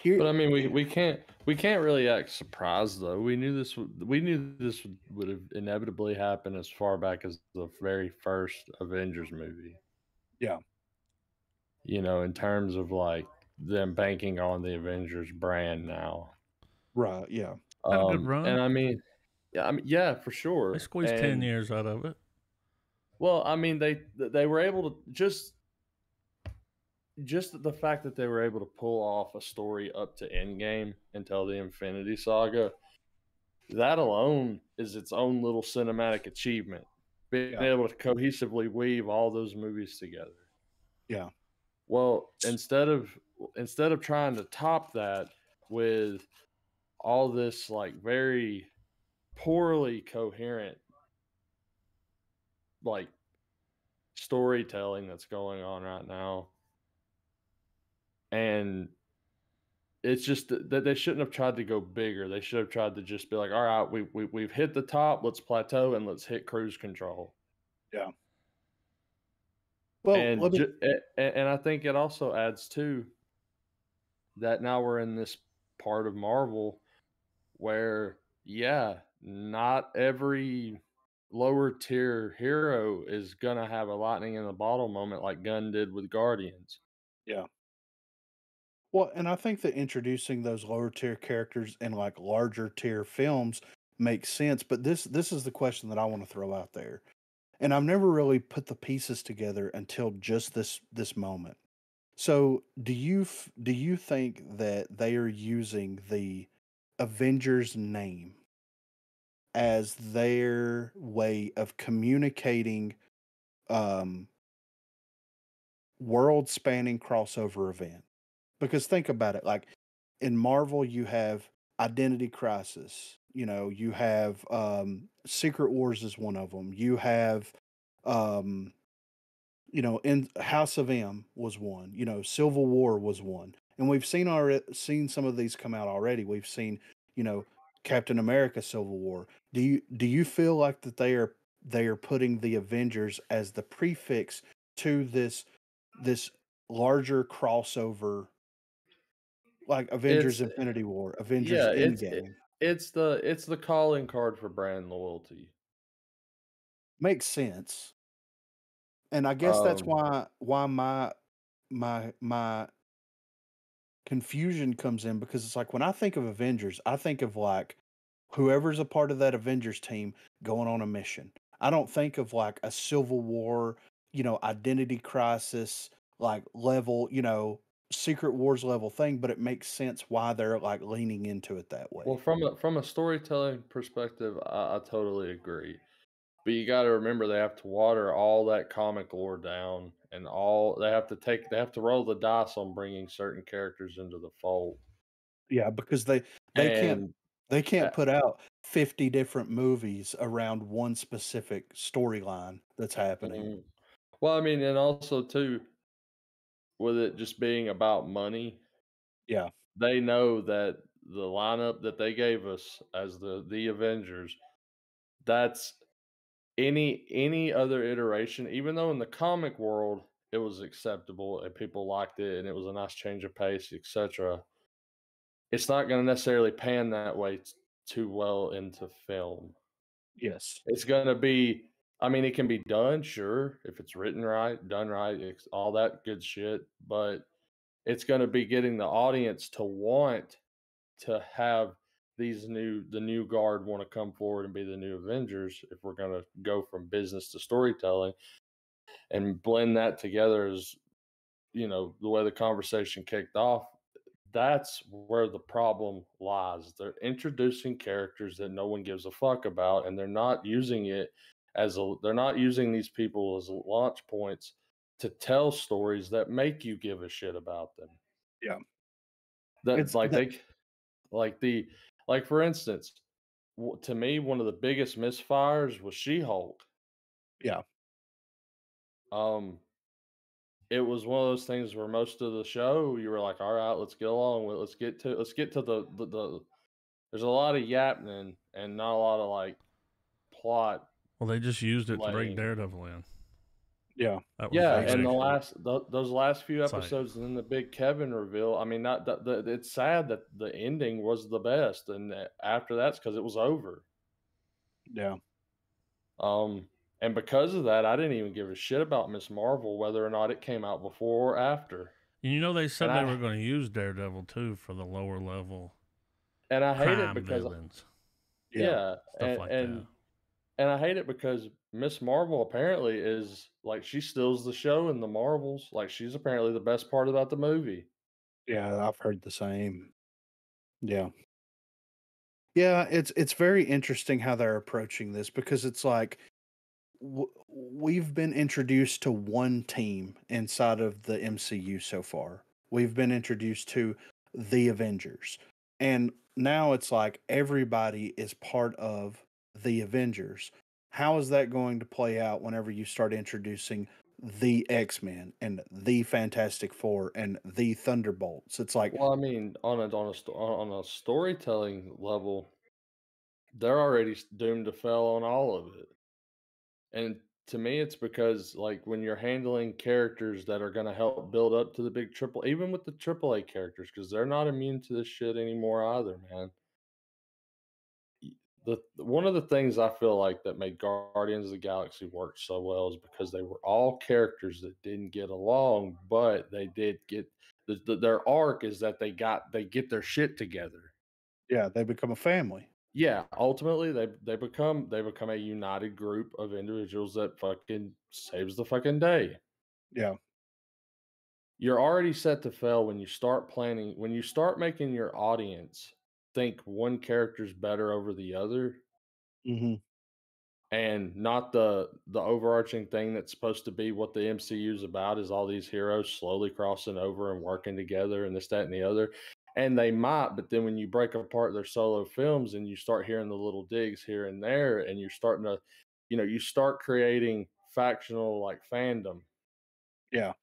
S2: here,
S3: But I mean, we can't really act surprised though. We knew this would have inevitably happened as far back as the very first Avengers movie.
S2: yeah,
S3: You know, in terms of like them banking on the Avengers brand now.
S2: right, yeah,
S1: Had a good run.
S3: And I mean, yeah, for
S1: They
S3: sure.
S1: squeezed 10 years out of it.
S3: Well, I mean, they were able to just the fact that they were able to pull off a story up to Endgame and tell the Infinity Saga, that alone is its own little cinematic achievement. Being
S2: yeah,
S3: able to cohesively weave all those movies together.
S2: yeah,
S3: Well, instead of trying to top that with all this like very poorly coherent like storytelling that's going on right now, and it's just that they shouldn't have tried to go bigger. They should have tried to just be like, all right, we've hit the top, let's plateau and let's hit cruise control.
S2: yeah. Well, let me.
S3: And I think it also adds to that now we're in this part of Marvel where, yeah, not every lower tier hero is gonna have a lightning in the bottle moment like Gunn did with Guardians.
S2: Yeah. Well, and I think that introducing those lower tier characters in like larger tier films makes sense. But this is the question that I want to throw out there, and I've never really put the pieces together until just this moment. So, do you think that they are using the Avengers name as their way of communicating um, world spanning crossover event? Because think about it, like in Marvel, you have Identity Crisis. You know, you have Secret Wars is one of them. You have, um, you know, in House of M was one. You know, Civil War was one, and we've seen some of these come out already. We've seen, you know, Captain America: Civil War. Do you feel like that they are putting the Avengers as the prefix to this larger crossover, like Avengers
S3: It's
S2: Infinity War, Avengers
S3: yeah,
S2: Endgame?
S3: it's the calling card for brand loyalty.
S2: Makes sense. And I guess that's
S3: Um,
S2: why my confusion comes in, because it's like when I think of Avengers, I think of like whoever's a part of that Avengers team going on a mission. I don't think of like a Civil War, you know, Identity Crisis, like level, you know, Secret Wars level thing, but it makes sense why they're like leaning into it that
S3: well,
S2: way.
S3: from a storytelling perspective, I totally agree. But you got to remember they have to water all that comic lore down, and all they have to roll the dice on bringing certain characters into the fold.
S2: Yeah, because they can't
S3: And
S2: they
S3: uh,
S2: can't put out 50 different movies around one specific storyline that's happening.
S3: mhm. Well, I mean, and also too, with it just being about money,
S2: Yeah,
S3: they know that the lineup that they gave us as the Avengers, that's any other iteration, even though in the comic world it was acceptable and people liked it and it was a nice change of pace, etc. It's not going to necessarily pan that way too well into film.
S2: yes.
S3: It's going to be, I mean, it can be done, sure, if it's written right, done right, it's all that good shit, but it's going to be getting the audience to want to have the new guard want to come forward and be the new Avengers if we're going to go from business to storytelling and blend that together as, you know, the way the conversation kicked off. That's where the problem lies. They're introducing characters that no one gives a fuck about, and they're not using it they're not using these people as launch points to tell stories that make you give a shit about them.
S2: Yeah.
S3: That
S2: It's
S3: like
S2: that.
S3: they like the like for instance, to me one of the biggest misfires was She-Hulk.
S2: Yeah.
S3: Um it was one of those things where most of the show you were like, all right, let's get along with let's get to the there's a lot of yapping and not a lot of like plot
S1: Well, they just used it to bring
S3: laying.
S1: Daredevil in.
S2: Yeah.
S1: That was
S3: Yeah,
S2: I
S3: and
S2: agree.
S3: those last few
S1: It's like,
S3: episodes and then the big Kevin reveal, I mean, not it's sad that the ending was the best, and after that's because it was over.
S2: Yeah.
S3: And because of that, I didn't even give a shit about Miss Marvel, whether or not it came out before or after.
S1: you know, they
S3: And
S1: said they were
S3: I
S1: going to use Daredevil too for the lower level
S3: and I hate it
S1: crime
S3: because
S1: villains,
S2: Yeah.
S3: yeah,
S1: stuff like that.
S3: and I hate it because Miss Marvel apparently is like she steals the show in the Marvels. Like she's apparently the best part about the movie.
S2: Yeah. I've heard the same. Yeah. Yeah. It's very interesting how they're approaching this because it's like we've been introduced to one team inside of the MCU so far. We've been introduced to the Avengers. And now it's like everybody is part of the Avengers. How is that going to play out whenever you start introducing the X-Men and the Fantastic Four and the Thunderbolts? It's like,
S3: Well, I mean, on a storytelling level, they're already doomed to fail on all of it. And to me, it's because like when you're handling characters that are going to help build up to the big triple, even with the triple A characters, because they're not immune to this shit anymore either, man. One of the things I feel like that made Guardians of the Galaxy work so well is because they were all characters that didn't get along, but they did get their arc is that they get their shit together.
S2: yeah, they become a family.
S3: Yeah, ultimately they become a united group of individuals that fucking saves the fucking day.
S2: Yeah.
S3: You're already set to fail when you start making your audience think one character's better over the other
S2: Hmm.
S3: and not the overarching thing that's supposed to be what the MCU is about is all these heroes slowly crossing over and working together and this, that, and the other. And they might, but then when you break apart their solo films and you start hearing the little digs here and there, and you're starting to, you start creating factional like fandom,
S2: Yeah.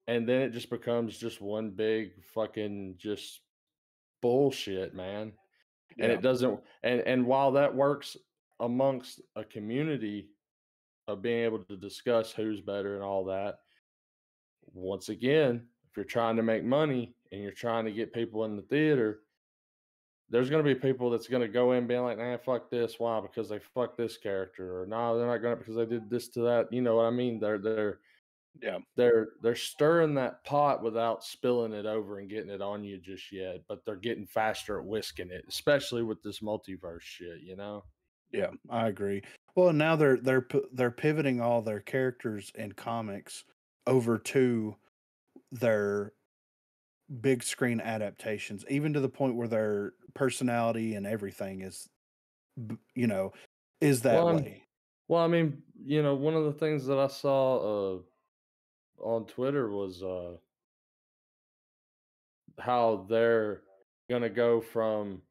S3: and then it just becomes just one big fucking just bullshit, man. And
S2: Yeah.
S3: it doesn't, and while that works amongst a community of being able to discuss who's better and all that. Once again, if you're trying to make money and you're trying to get people in the theater, there's going to be people that's going to go in being like, "Nah, fuck this." Why? Because they fuck this character, or no, they're not going to because they did this to that. You know what I mean?
S2: Yeah.
S3: They're stirring that pot without spilling it over and getting it on you just yet, but they're getting faster at whisking it, especially with this multiverse shit. You know?
S2: Yeah, I agree. Well, now they're pivoting all their characters and comics over to their big screen adaptations, even to the point where their personality and everything is, you know, is that
S3: Well,
S2: way.
S3: I mean, one of the things that I saw on Twitter was how they're gonna go from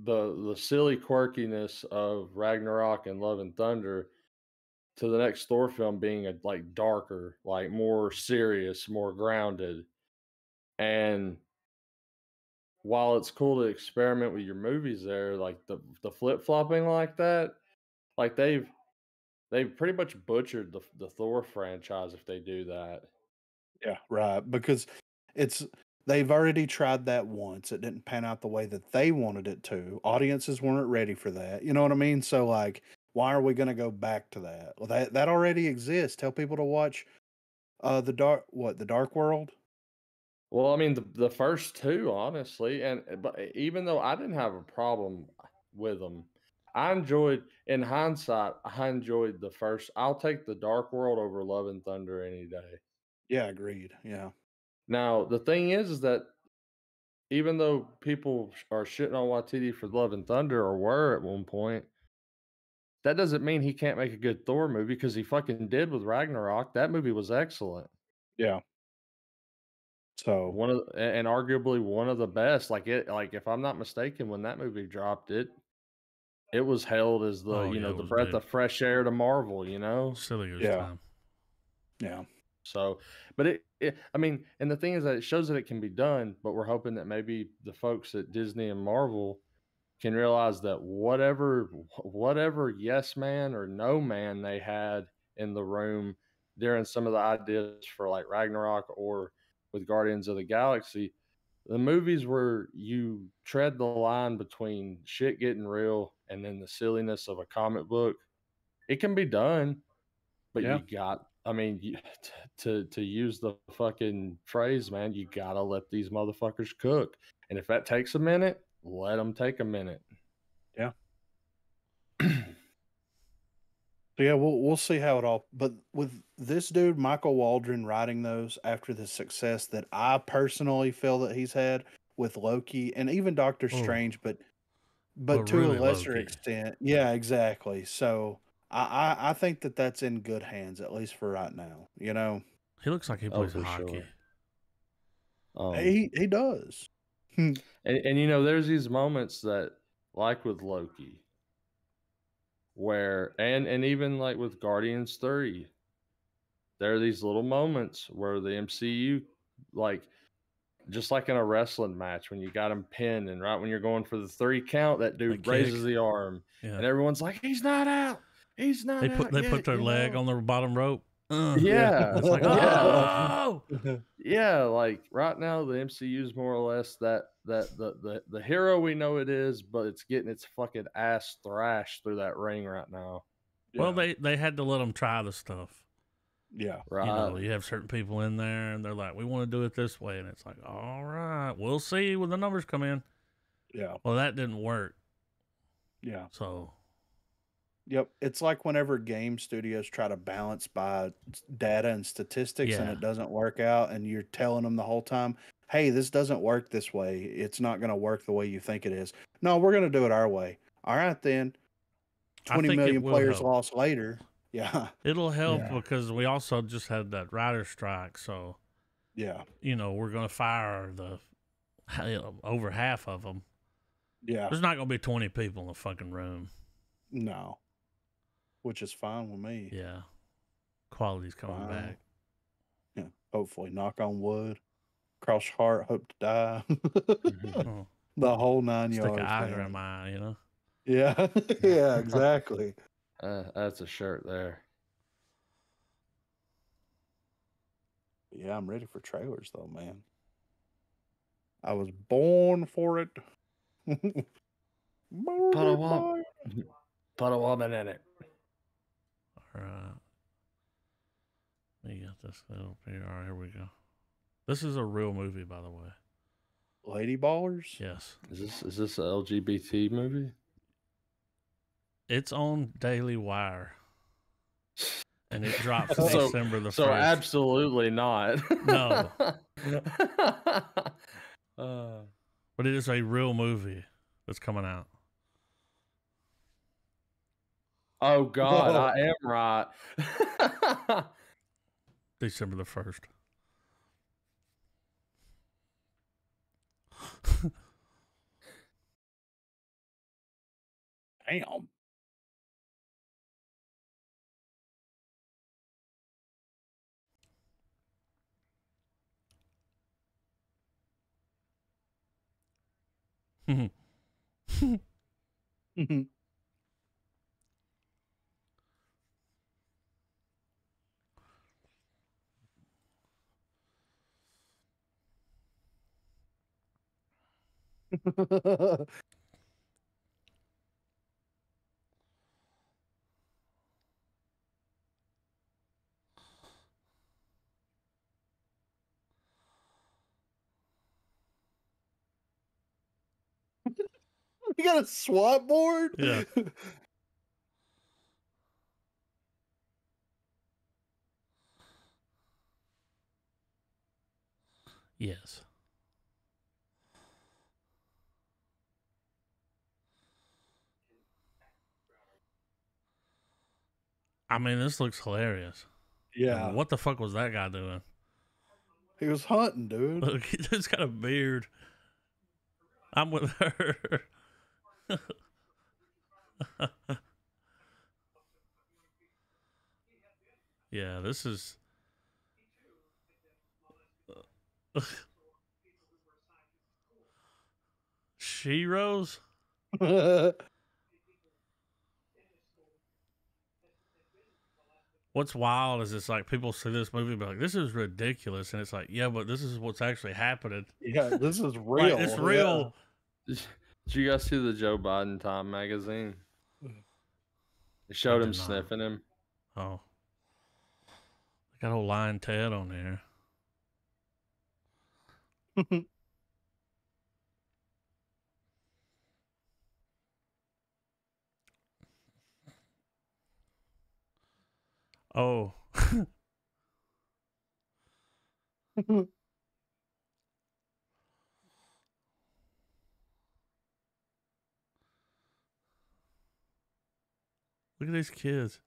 S3: the silly quirkiness of Ragnarok and Love and Thunder to the next Thor film being like darker, like more serious, more grounded. And while it's cool to experiment with your movies there, like the flip flopping like that, like they've pretty much butchered the Thor franchise if they do that.
S2: Yeah, right. Because it's they've already tried that once. It didn't pan out the way that they wanted it to. Audiences weren't ready for that. You know what I mean? So like, why are we going to go back to that? Well, that already exists. Tell people to watch the Dark World.
S3: Well, I mean, the first two, honestly, but even though I didn't have a problem with them, in hindsight, I enjoyed the first. I'll take the Dark World over Love and Thunder any day.
S2: Yeah, agreed. Yeah.
S3: Now, the thing is that even though people are shitting on YTD for Love and Thunder or were at one point, that doesn't mean he can't make a good Thor movie because he fucking did with Ragnarok. That movie was excellent.
S2: Yeah. So,
S3: And arguably one of the best. Like if I'm not mistaken, when that movie dropped, it was hailed as
S1: Oh yeah, it
S3: the
S1: was
S3: breath
S1: big,
S3: of fresh air to Marvel.
S1: silly goose
S2: yeah.
S1: time.
S2: Yeah.
S3: So, but I mean, and the thing is that it shows that it can be done. But we're hoping that maybe the folks at Disney and Marvel can realize that whatever yes man or no man they had in the room during some of the ideas for like Ragnarok or with Guardians of the Galaxy, the movies where you tread the line between shit getting real and then the silliness of a comic book, it can be done, but
S2: Yeah.
S3: you got, I mean, to use the fucking phrase, man, you gotta let these motherfuckers cook. And if that takes a minute, let them take a minute.
S2: Yeah. So yeah, we'll see how it all. But with this dude, Michael Waldron, writing those after the success that I personally feel that he's had with Loki and even Doctor
S1: Oh,
S2: Strange, but to a
S1: really
S2: lesser
S1: Loki.
S2: extent, yeah, exactly. So I think that that's in good hands, at least for right now. You know,
S1: He looks like he
S3: Oh,
S1: plays
S3: for
S1: hockey.
S3: sure.
S2: he does.
S3: And you know, there's these moments that, like with Loki, where and even like with Guardians 3, there are these little moments where the MCU, like just like in a wrestling match when you got him pinned and right when you're going for the 3 count, that dude raises the arm and everyone's like, he's not out. He's not out.
S1: They put their leg on the bottom rope.
S3: Yeah.
S1: It's like, oh,
S3: yeah, like right now the MCU is more or less that the hero we know it is, but it's getting its fucking ass thrashed through that ring right now.
S1: Well, they had to let them try the stuff.
S2: Yeah.
S3: Right.
S1: You know, you have certain people in there and they're like, we want to do it this way. And it's like, all right, we'll see when the numbers come in.
S2: Yeah.
S1: Well, that didn't work.
S2: Yeah.
S1: So,
S2: yep. It's like whenever game studios try to balance by data and statistics and
S1: Yeah.
S2: it doesn't work out, and you're telling them the whole time, hey, this doesn't work this way. It's not going to work the way you think it is. No, we're going to do it our way. All right, then.
S1: I
S2: 20
S1: think it
S2: million
S1: will
S2: players
S1: help.
S2: lost later. Yeah.
S1: It'll help
S2: Yeah.
S1: because we also just had that writer strike. So,
S2: Yeah.
S1: you know, we're going to fire over half of them.
S2: Yeah.
S1: There's not going to be 20 people in the fucking room.
S2: No. Which is fine with me.
S1: Yeah. Quality's coming back.
S2: Yeah. Hopefully. Knock on wood. Cross your heart. Hope to die.
S1: Oh,
S2: The whole 9
S1: stick
S2: yards.
S1: an eye
S2: Man.
S1: in my eye, you know?
S2: Yeah. Yeah, exactly.
S3: That's a shirt there.
S2: Yeah, I'm ready for trailers though, man. I was born for it.
S3: Put a woman in it.
S1: All right. You got this up here. All right, here we go. This is a real movie, by the way.
S2: Lady Ballers?
S1: Yes.
S3: Is this an LGBT movie?
S1: It's on Daily Wire. And it drops
S3: So-
S1: December the 1st.
S3: So absolutely not.
S1: No. But it is a real movie that's coming out.
S3: Oh God, I am right.
S1: December the 1st.
S2: Damn. You got a SWAT board?
S1: Yeah. Yes. I mean, this looks hilarious.
S2: Yeah.
S1: What the fuck was that guy doing?
S2: He was hunting, dude.
S1: Look, he's got a beard. I'm with her. Yeah, this is. She Rose? What's wild is it's like people see this movie and be like, this is ridiculous. And it's like, yeah, but this is what's actually happening.
S2: Yeah, this is real.
S1: Like, it's real.
S3: Did you guys see the Joe Biden Time magazine? It showed him sniffing him.
S1: Oh. Got old Lion Ted on there. Oh. Look at these kids.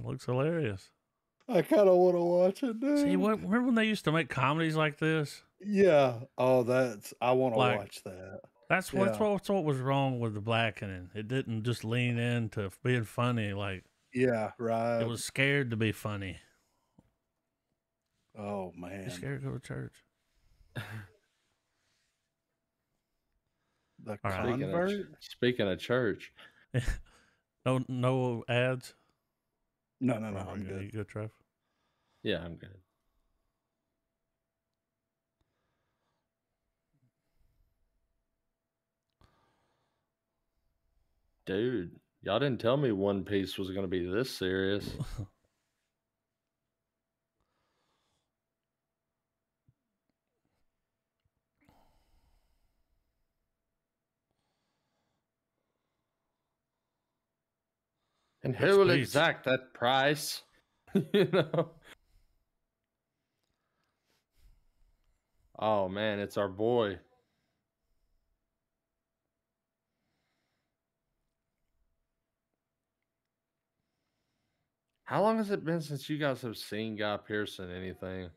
S1: Looks hilarious.
S2: I kind of want to watch it, dude.
S1: See, remember when they used to make comedies like this?
S2: Yeah. Oh, I want to
S1: Like,
S2: watch that.
S1: That's what was wrong with the blackening. It didn't just lean into being funny. Like,
S2: yeah, right.
S1: It was scared to be funny.
S2: Oh man,
S1: You're scared to go to church.
S2: The convert.
S3: Speaking of church,
S1: no ads.
S2: No, I'm good.
S1: You good, Trev?
S3: Yeah, I'm good. Dude, y'all didn't tell me One Piece was going to be this serious. And who will exact that price? You know? Oh, man, it's our boy. How long has it been since you guys have seen Guy Pearce in anything?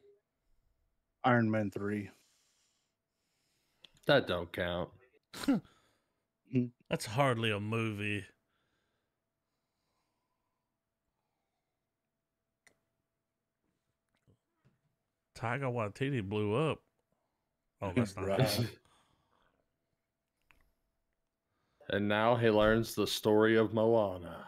S2: Iron Man 3.
S3: That don't count.
S1: That's hardly a movie. Taika Waititi blew up. Oh, that's not right.
S3: And now he learns the story of Moana.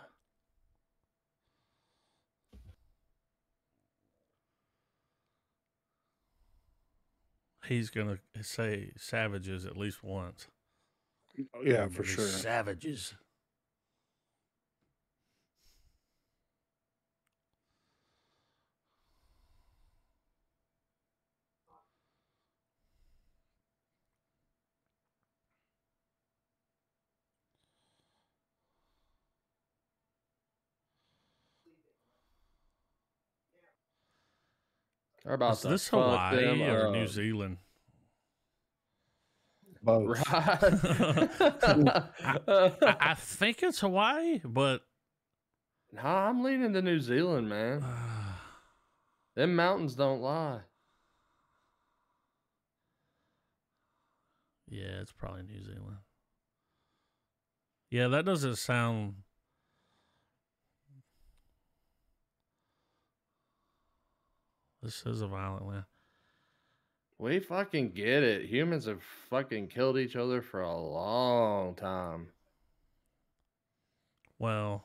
S1: He's going to say savages at least once.
S2: Yeah, for sure.
S1: Savages.
S3: Is
S1: this Hawaii or New Zealand?
S2: Both.
S3: Right.
S1: I think it's Hawaii, but
S3: nah, I'm leaning to New Zealand, man. Them mountains don't lie.
S1: Yeah, it's probably New Zealand. Yeah, that doesn't sound. This is a violent land.
S3: We fucking get it. Humans have fucking killed each other for a long time.
S1: Well,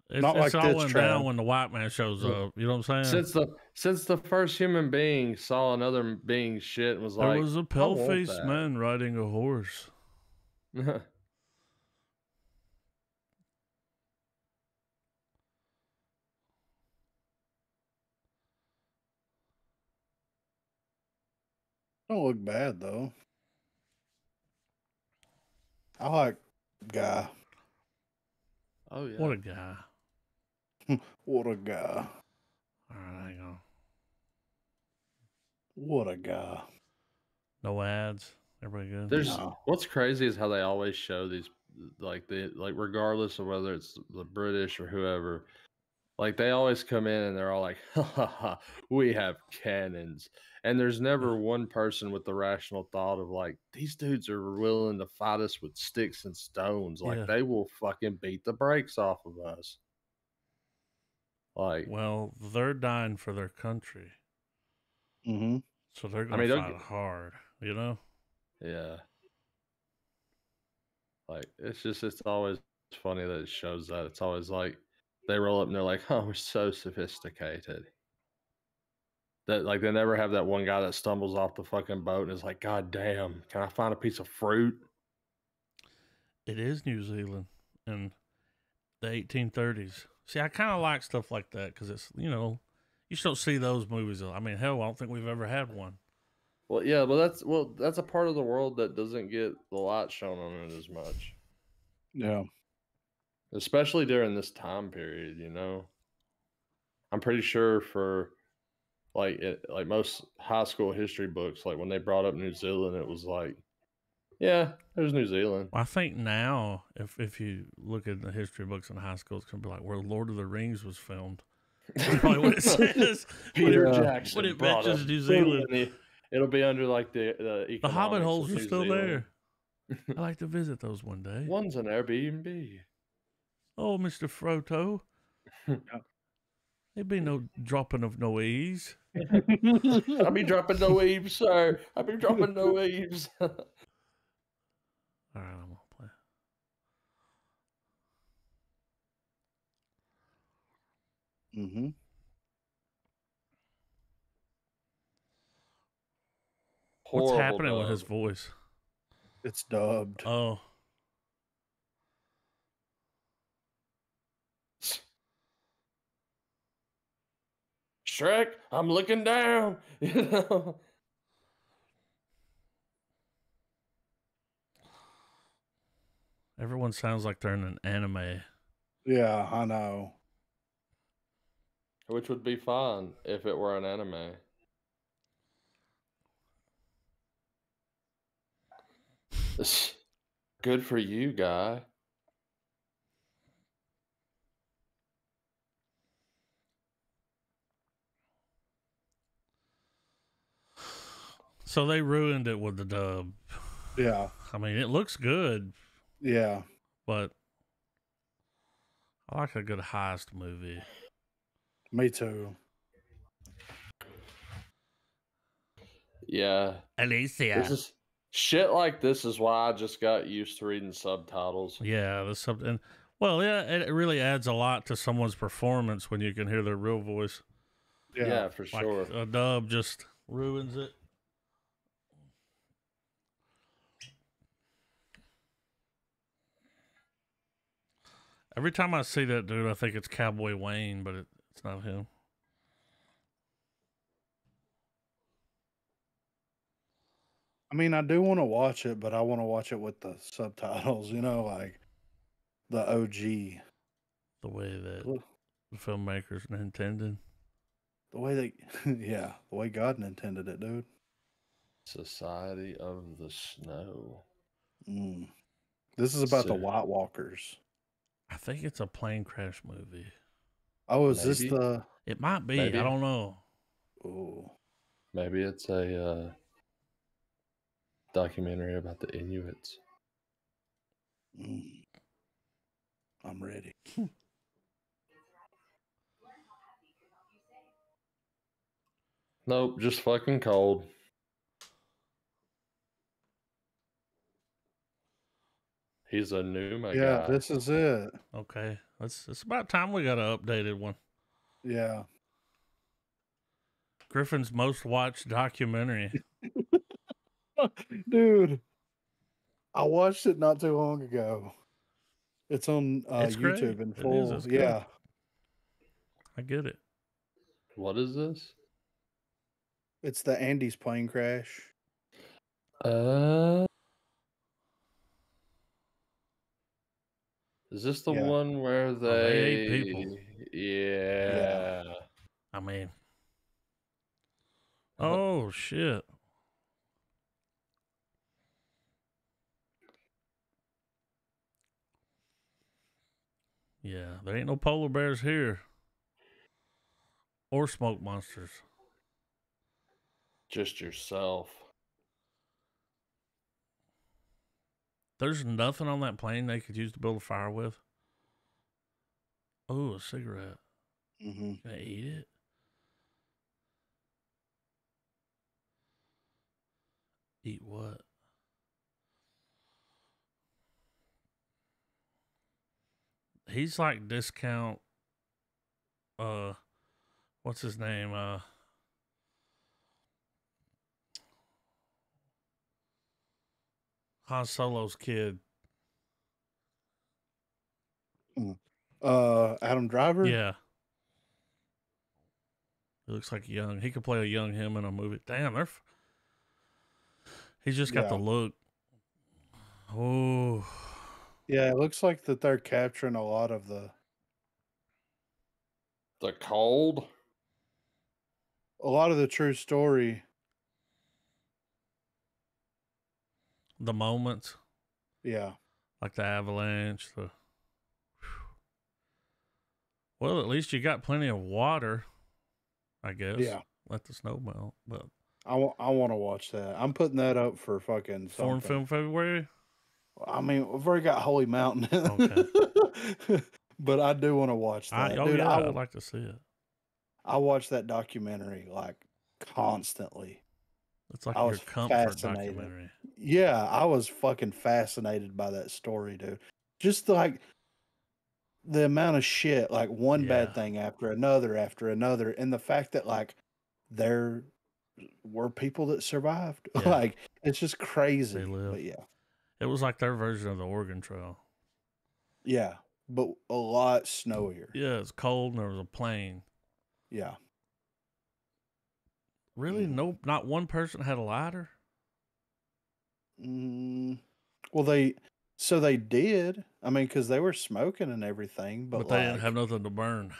S1: it's all went down when the white man shows up. You know what I'm saying?
S3: Since the first human being saw another being's shit and was like,
S1: there was a pale-faced man riding a horse.
S2: Don't look bad though. I like Guy.
S3: Oh yeah.
S1: What a guy.
S2: What a guy.
S1: All right, hang on.
S2: What a guy.
S1: No ads. Everybody good?
S3: What's crazy is how they always show these, like regardless of whether it's the British or whoever, like they always come in and they're all like, ha ha ha, we have cannons. And there's never one person with the rational thought of like, these dudes are willing to fight us with sticks and stones. Like they will fucking beat the brakes off of us. Like,
S1: Well, they're dying for their country,
S2: Mm-hmm.
S1: so they're
S3: I
S1: gonna
S3: mean,
S1: fight hard. You know.
S3: yeah. Like, it's always funny that it shows that. It's always like they roll up and they're like, "Oh, we're so sophisticated." That like they never have that one guy that stumbles off the fucking boat and is like, "God damn, can I find a piece of fruit?"
S1: It is New Zealand in the 1830s. See, I kind of like stuff like that because it's you just don't see those movies. I mean, hell, I don't think we've ever had one.
S3: Well, yeah, but that's a part of the world that doesn't get the light shown on it as much,
S2: Yeah.
S3: especially during this time period. I'm pretty sure for like most high school history books, like when they brought up New Zealand, it was like, yeah, there's New Zealand.
S1: Well, I think now, if you look at the history books in high school, it's gonna be like where Lord of the Rings was filmed. That's probably what it says.
S3: Peter
S2: Yeah.
S3: Jackson
S1: When it
S3: brought
S1: mentions
S3: up
S1: New
S3: so
S1: Zealand,
S3: many. It'll be under like the
S1: the Hobbit
S3: economics of
S1: holes are
S3: New
S1: still
S3: Zealand.
S1: there. I like to visit those one day.
S3: One's an Airbnb.
S1: Oh, Mr. Froto, there'd be no dropping of no ease.
S3: I'll be dropping no waves, sir. I'll be dropping no waves.
S1: All right, I'm gonna play.
S2: Mm-hmm.
S1: What's
S3: Horrible
S1: happening with his
S3: dub.
S1: voice?
S2: It's dubbed.
S1: Oh,
S3: Shrek, I'm looking down.
S1: everyone sounds like they're in an anime.
S2: Yeah, I know.
S3: Which would be fine if it were an anime. Good for you, guy.
S1: So they ruined it with the dub.
S2: Yeah.
S1: I mean, it looks good,
S2: Yeah.
S1: but I like a good heist movie.
S2: Me too.
S3: Yeah.
S1: Alicia.
S3: This is shit like this is why I just got used to reading subtitles.
S1: Yeah, there's something. Well, yeah, it really adds a lot to someone's performance when you can hear their real voice.
S3: Yeah, for
S1: Like
S3: sure.
S1: a dub just ruins it. Every time I see that dude, I think it's Cowboy Wayne, but it's not him.
S2: I mean, I do want to watch it, but I want to watch it with the subtitles, like the OG.
S1: The way that
S2: Look,
S1: the filmmakers intended.
S2: The way they, yeah, the way God intended it, dude.
S3: Society of the Snow.
S2: Mm. This is about the White Walkers.
S1: I think it's a plane crash movie.
S2: Oh, is this
S3: Maybe.
S2: the?
S1: It might be.
S3: Maybe.
S1: I don't know.
S2: Oh,
S3: Maybe it's a documentary about the Inuits.
S2: I'm ready.
S3: Nope, just fucking cold. He's a Numa
S2: Yeah,
S3: guy.
S2: this is it.
S1: Okay, it's about time we got an updated one.
S2: Yeah.
S1: Griffin's most watched documentary.
S2: Dude, I watched it not too long ago. It's on
S1: It's
S2: YouTube
S1: great.
S2: in
S1: It is,
S2: full.
S1: it's good.
S2: Yeah.
S1: I get it.
S3: What is this?
S2: It's the Andes plane crash.
S3: Is this the
S2: Yeah.
S3: one where
S1: they ate people.
S3: Yeah.
S1: I mean, oh shit. Yeah, there ain't no polar bears here. Or smoke monsters.
S3: Just yourself.
S1: There's nothing on that plane they could use to build a fire with. Oh, a cigarette.
S2: Mm-hmm.
S1: Can I eat it? Eat what? He's like discount. What's his name? Han Solo's kid.
S2: Adam Driver.
S1: Yeah. He looks like young. He could play a young him in a movie. Damn, he's just got the look. Oh.
S2: Yeah, it looks like that they're capturing a lot of the
S3: cold.
S2: A lot of the true story.
S1: The moments.
S2: Yeah.
S1: Like the avalanche. Well, at least you got plenty of water, I guess.
S2: Yeah.
S1: Let the snow melt. But
S2: I want to watch that. I'm putting that up for fucking
S1: Foreign
S2: something.
S1: Film February?
S2: I mean, we've already got Holy Mountain.
S1: Okay.
S2: But I do want to watch that. Dude,
S1: yeah, I'd like to see it.
S2: I watch that documentary like constantly.
S1: It's like
S2: I
S1: your
S2: was
S1: comfort
S2: fascinated.
S1: documentary.
S2: Yeah, I was fucking fascinated by that story, dude. Just like the amount of shit, like one bad thing after another, and the fact that like there were people that survived.
S1: Yeah.
S2: Like it's just crazy.
S1: They live.
S2: But yeah.
S1: It was like their version of the Oregon Trail.
S2: Yeah, but a lot snowier.
S1: Yeah, it's cold and there was a plane.
S2: Yeah.
S1: Really? No, not one person had a lighter?
S2: Well, they did. I mean, because they were smoking and everything, but
S1: they
S2: like,
S1: didn't have nothing to burn.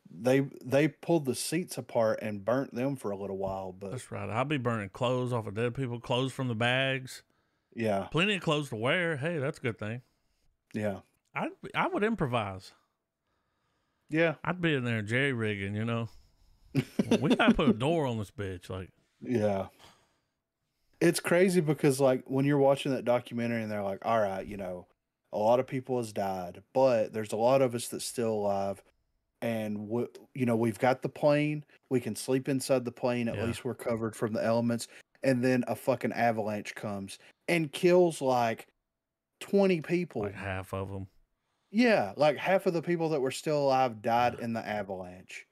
S2: They pulled the seats apart and burnt them for a little while. But
S1: that's right. I'll be burning clothes off of dead people, clothes from the bags.
S2: Yeah,
S1: plenty of clothes to wear. Hey, that's a good thing.
S2: Yeah,
S1: I would improvise.
S2: Yeah,
S1: I'd be in there jerry rigging. You know, we gotta put a door on this bitch. Like,
S2: yeah. It's crazy because like when you're watching that documentary and they're like, all right, a lot of people has died, but there's a lot of us that's still alive. And we've got the plane. We can sleep inside the plane. At least we're covered from the elements. And then a fucking avalanche comes and kills like 20 people.
S1: Like half of them.
S2: Yeah, like half of the people that were still alive died in the avalanche.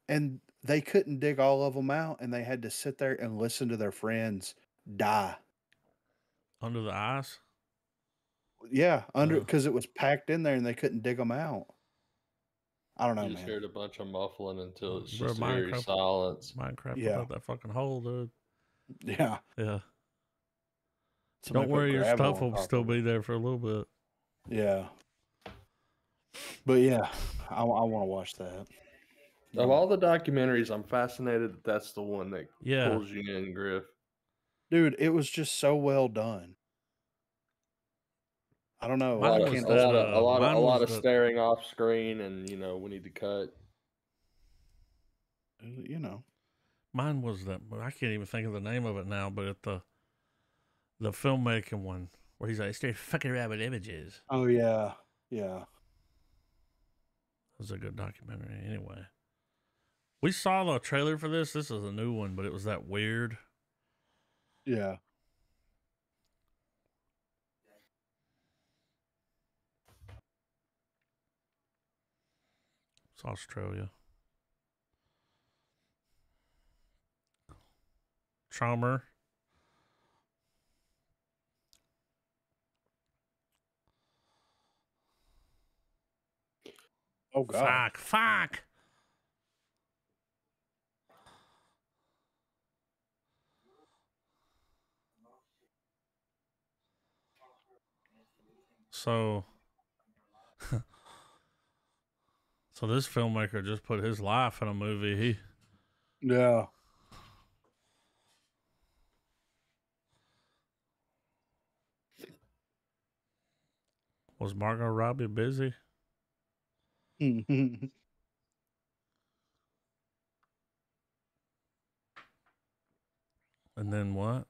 S2: And they couldn't dig all of them out, and they had to sit there and listen to their friends die.
S1: Under the ice?
S2: Yeah, because it was packed in there and they couldn't dig them out. I don't know,
S3: You
S2: man.
S3: just heard a bunch of muffling until it's
S1: Bro,
S3: just eerie silence.
S1: Minecraft without that fucking hole, dude.
S2: Yeah.
S1: Yeah.
S2: Somebody
S1: don't worry, your
S2: gravel
S1: stuff will still be there for a little bit.
S2: Yeah. But yeah, I want to watch that.
S3: Of all the documentaries, I'm fascinated that that's the one that
S1: Yeah.
S3: pulls you in, Griff.
S2: Dude, it was just so well done. I don't know.
S3: A lot of staring off screen, and we need to cut.
S1: Mine was that. I can't even think of the name of it now, but at the filmmaking one where he's like, "Stay fucking around with images."
S2: Oh yeah, yeah.
S1: It was a good documentary. Anyway, we saw the trailer for this. This is a new one, but it was that weird.
S2: Yeah.
S1: It's Australia. Traumer.
S2: Oh God.
S1: Fuck. So this filmmaker just put his life in a movie.
S2: Yeah.
S1: Was Margot Robbie busy? And then what?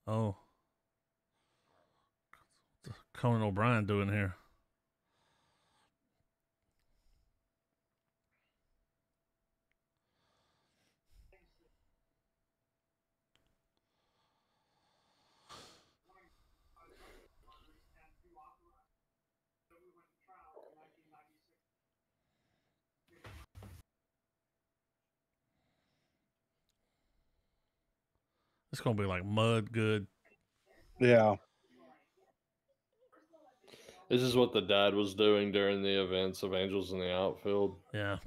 S1: Oh. What's Conan O'Brien doing here? It's gonna be like mud good.
S2: Yeah.
S3: This is what the dad was doing during the events of Angels in the Outfield.
S1: Yeah.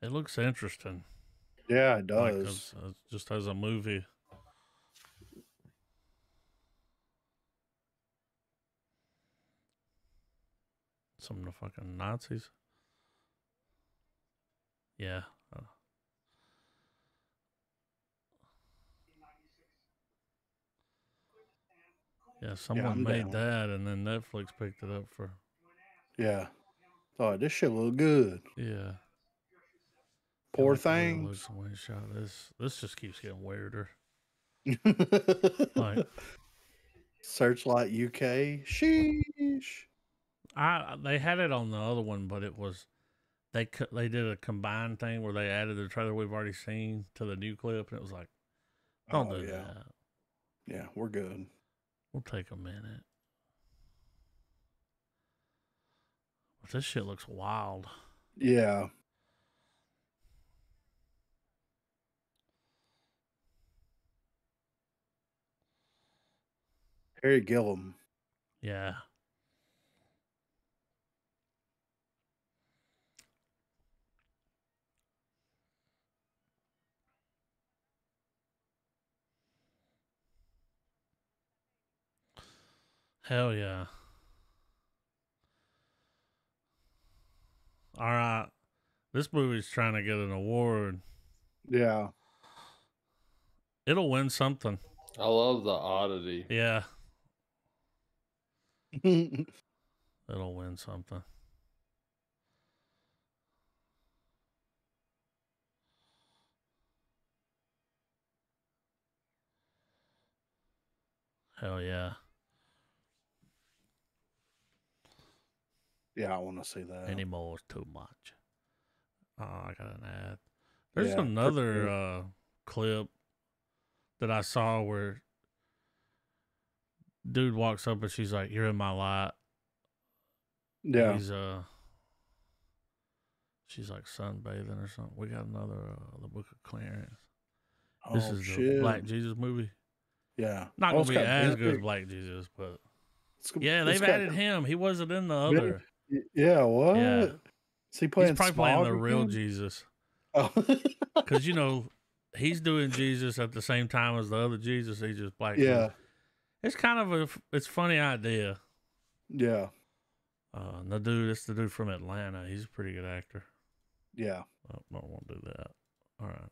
S1: It looks interesting.
S2: Yeah, it
S1: Like
S2: does.
S1: just as a movie. Some of the fucking Nazis. Yeah. Yeah, someone
S2: I'm
S1: made
S2: down.
S1: that and then Netflix picked it up for.
S2: Yeah. Oh, this shit look good.
S1: Yeah.
S2: Poor
S1: Like the way it looks
S2: things.
S1: when we shot this. This just keeps getting weirder. Like
S2: Searchlight UK. Sheesh.
S1: they had it on the other one, but it was they did a combined thing where they added the trailer we've already seen to the new clip, and it was like, don't
S2: Oh,
S1: do
S2: yeah.
S1: that.
S2: Yeah, we're good.
S1: We'll take a minute. But this shit looks wild.
S2: Yeah. Harry Gillum.
S1: Yeah. Hell yeah. All right. This movie's trying to get an award.
S2: Yeah.
S1: It'll win something.
S3: I love the oddity.
S1: Yeah. It'll win something. Hell yeah.
S2: Yeah, I want to see that.
S1: Anymore is too much. Oh, I got an ad. There's
S2: Yeah,
S1: another clip that I saw where dude walks up and she's like, "You're in my light."
S2: Yeah.
S1: He's she's like sunbathing or something. We got another the Book of Clarence. This
S2: Oh,
S1: is the
S2: shit.
S1: Black Jesus movie.
S2: Yeah.
S1: Not
S2: Oh,
S1: gonna
S2: it's
S1: be
S2: got
S1: as
S2: Ben-
S1: good as Black Jesus, but yeah,
S2: it's
S1: they've
S2: got
S1: added him. He wasn't in the
S2: Ben-
S1: other.
S2: Yeah, what?
S1: Yeah,
S2: Is he
S1: he's
S2: playing
S1: probably playing
S2: Smog
S1: the real
S2: again?
S1: Jesus
S2: Oh.
S1: because he's doing Jesus at the same time as the other Jesus. He's just Black
S2: Yeah.
S1: Jesus. It's kind of it's funny idea.
S2: Yeah.
S1: It's the dude from Atlanta. He's a pretty good actor.
S2: Yeah.
S1: Oh, I don't want to do that. All right.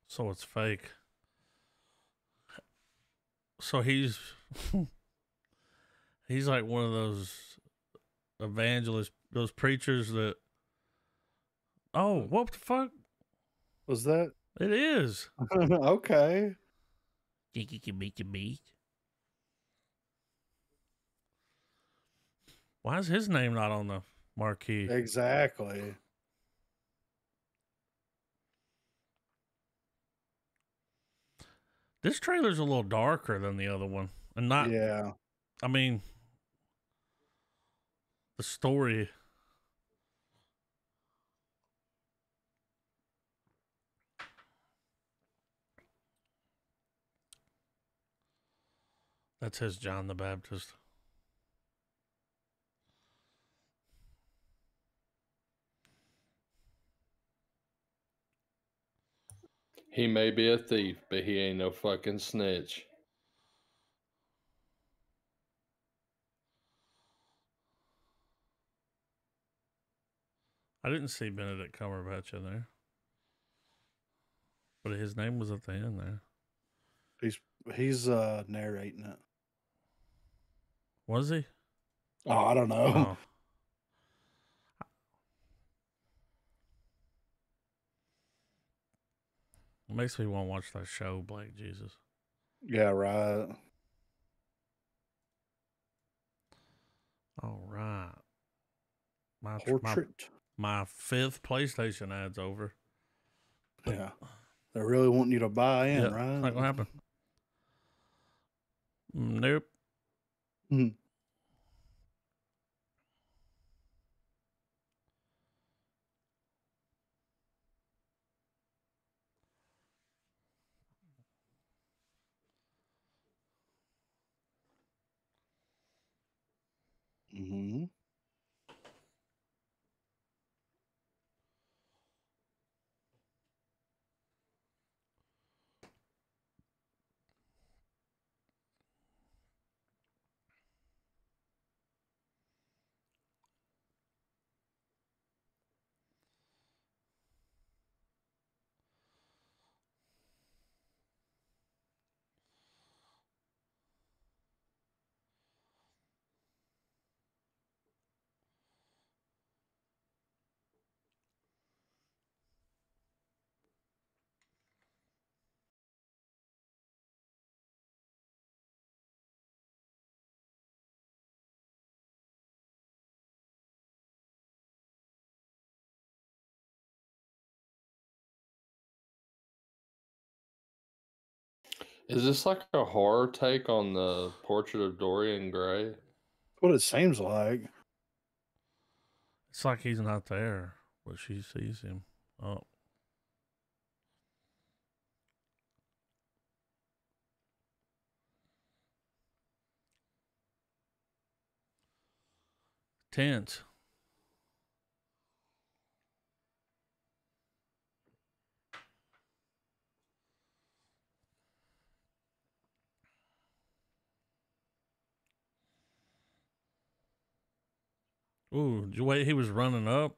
S1: So it's fake. So he's he's like one of those evangelists, those preachers that. Oh, what the fuck?
S2: Was that?
S1: It is.
S2: Okay.
S1: Why is his name not on the marquee?
S2: Exactly.
S1: This trailer's a little darker than the other one, and not.
S2: Yeah.
S1: I mean, the story. That's his John the Baptist.
S3: He may be a thief, but he ain't no fucking snitch.
S1: I didn't see Benedict Cumberbatch in there, but his name was at the end there.
S2: He's narrating it.
S1: Was he?
S2: Oh, I don't know.
S1: Oh. It makes me want to watch that show, Black Jesus.
S2: Yeah, right.
S1: All right.
S2: Portrait.
S1: My 5th PlayStation ad's over.
S2: Yeah. They're really wanting you to buy in, right?
S1: It's not going to happen. Nope.
S2: Mm-hmm. Mm-hmm.
S3: Is this like a horror take on the Portrait of Dorian Gray?
S2: What it seems like.
S1: It's like he's not there, but she sees him. Oh. Tense. Ooh, did you wait? He was running up.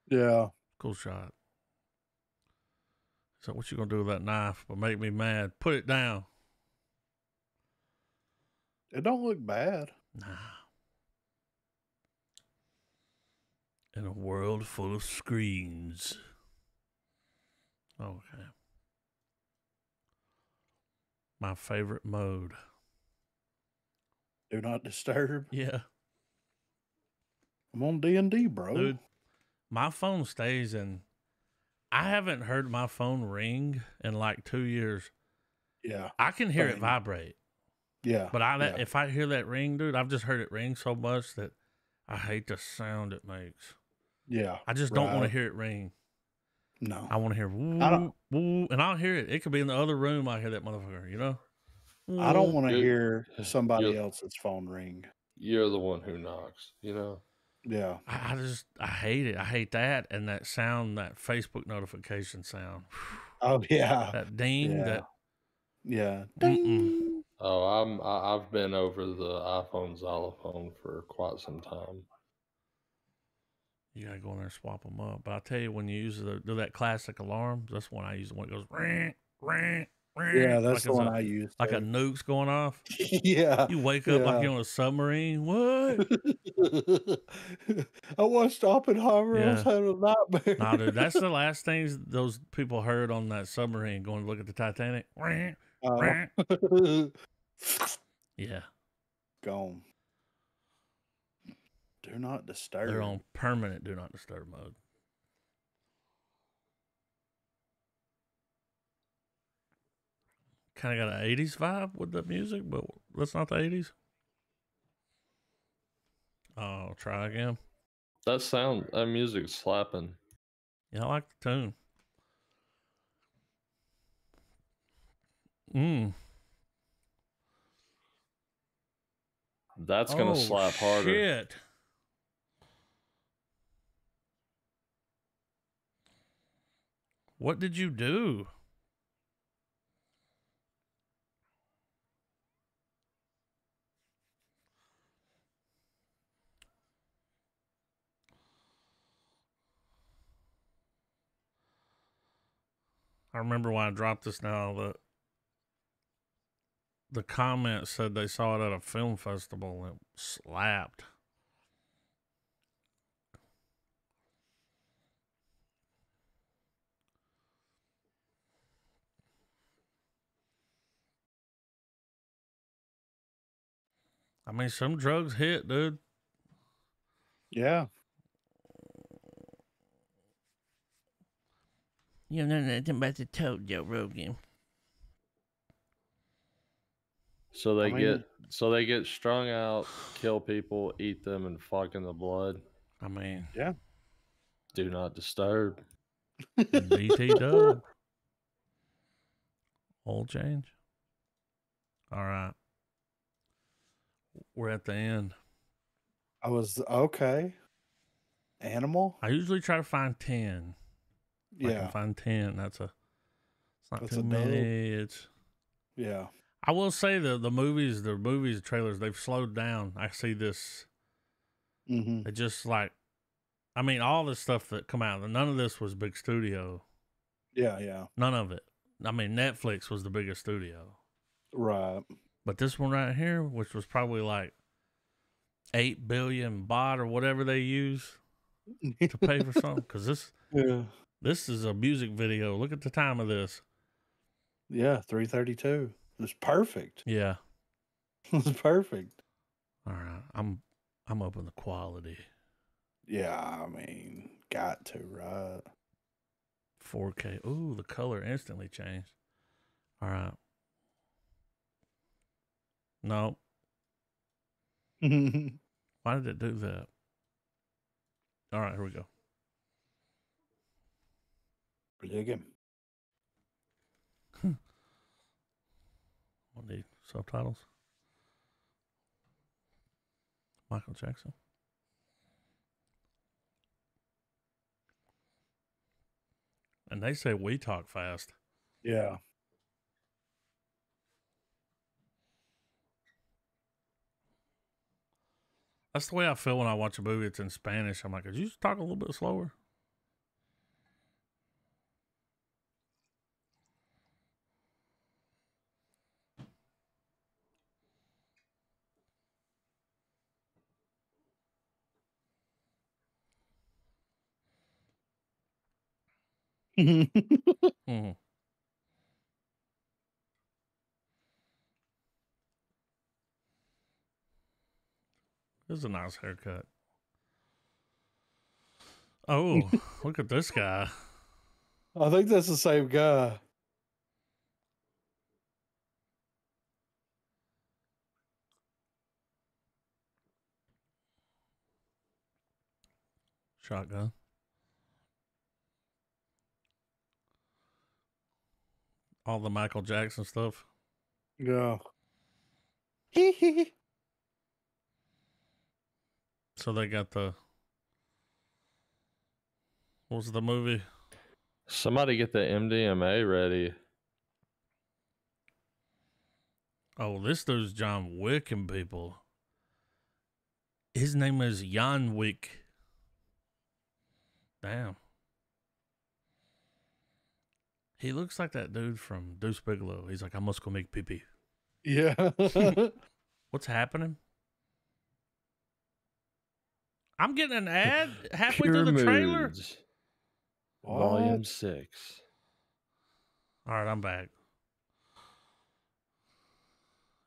S2: Yeah.
S1: Cool shot. So what you gonna do with that knife? But make me mad. Put it down.
S2: It don't look bad.
S1: Nah. In a world full of screens. Okay. My favorite mode.
S2: Do not disturb.
S1: Yeah.
S2: I'm on D&D, bro.
S1: Dude, my phone stays in. I haven't heard my phone ring in like 2 years.
S2: Yeah.
S1: I can hear it
S2: Same.
S1: vibrate.
S2: Yeah.
S1: But
S2: yeah.
S1: if I hear that ring, dude, I've just heard it ring so much that I hate the sound it makes.
S2: Yeah.
S1: I just don't want to hear it ring.
S2: No.
S1: I want to hear woo, woo, and I'll hear it. It could be in the other room. I hear that motherfucker, you know?
S2: I don't want to
S3: You're-
S2: hear somebody else's phone ring.
S3: You're the one who knocks, you know?
S2: Yeah.
S1: I hate it. I hate that and that sound, that Facebook notification sound.
S2: Oh, yeah.
S1: That ding,
S2: Yeah.
S1: that.
S2: Yeah.
S1: Mm-mm.
S3: Oh, I've been over the iPhone xylophone for quite some time.
S1: You gotta go in there and swap them up. But I tell you, when you use do that classic alarm, that's when I use the one that goes ring, ring, ring.
S2: Yeah, that's
S1: like
S2: the one I use.
S1: Like a nuke's going off.
S2: Yeah.
S1: You wake up like you're on a submarine. What?
S2: I watched Oppenheimer. I was having a nightmare.
S1: Nah, dude, that's the last things those people heard on that submarine going to look at the Titanic. Yeah.
S2: Gone. Do not disturb.
S1: They're on permanent do not disturb mode. Kind of got an 80s vibe with the music, but that's not the 80s. Oh, try again.
S3: That music's slapping.
S1: Yeah, I like the tune. Mm.
S3: That's gonna slap harder.
S1: Shit. What did you do? I remember when I dropped this now that the comments said they saw it at a film festival and it slapped. I mean, some drugs hit, dude.
S2: Yeah.
S1: You know nothing about the toad, Joe Rogan.
S3: So they
S2: I mean-
S3: get strung out, kill people, eat them, and fuck in the blood.
S1: I mean,
S2: Yeah.
S3: Do not disturb.
S1: BT dub. Old change. All right. We're at the end.
S2: I was okay. Animal?
S1: I usually try to find 10. If I can
S2: Yeah.
S1: find 10. It's not
S2: That's
S1: too
S2: a dub.
S1: many. It's
S2: Yeah.
S1: I will say the movies trailers, they've slowed down. I see this.
S2: Mm-hmm.
S1: It just like, I mean, all this stuff that come out, none of this was big studio.
S2: Yeah, yeah.
S1: None of it. I mean, Netflix was the biggest studio.
S2: Right.
S1: But this one right here, which was probably like 8 billion baht or whatever they use to pay for something, because
S2: Yeah.
S1: this is a music video. Look at the time of this.
S2: Yeah, 3:32. It was perfect.
S1: Yeah.
S2: It was perfect.
S1: All right. I'm upping the quality.
S2: Yeah, I mean, got to, right?
S1: 4K. Ooh, the color instantly changed. All right. No. Why did it do that? All right, here we go.
S2: Digging.
S1: We'll need subtitles. Michael Jackson. And they say we talk fast.
S2: Yeah.
S1: That's the way I feel when I watch a movie. It's in Spanish. I'm like, could you just talk a little bit slower? Mm-hmm. This is a nice haircut. Oh, look at this guy.
S2: I think that's the same guy.
S1: Shotgun. All the Michael Jackson stuff.
S2: Yeah.
S1: So they got the. What was the movie?
S3: Somebody get the MDMA ready.
S1: Oh, this dude's John Wick and people. His name is Jan Wick. Damn. He looks like that dude from Deuce Bigelow. He's like, I must go make pee pee.
S2: Yeah.
S1: What's happening? I'm getting an ad halfway
S3: Pure
S1: through the trailer.
S3: Moods, Volume
S2: What?
S3: 6.
S1: All right, I'm back.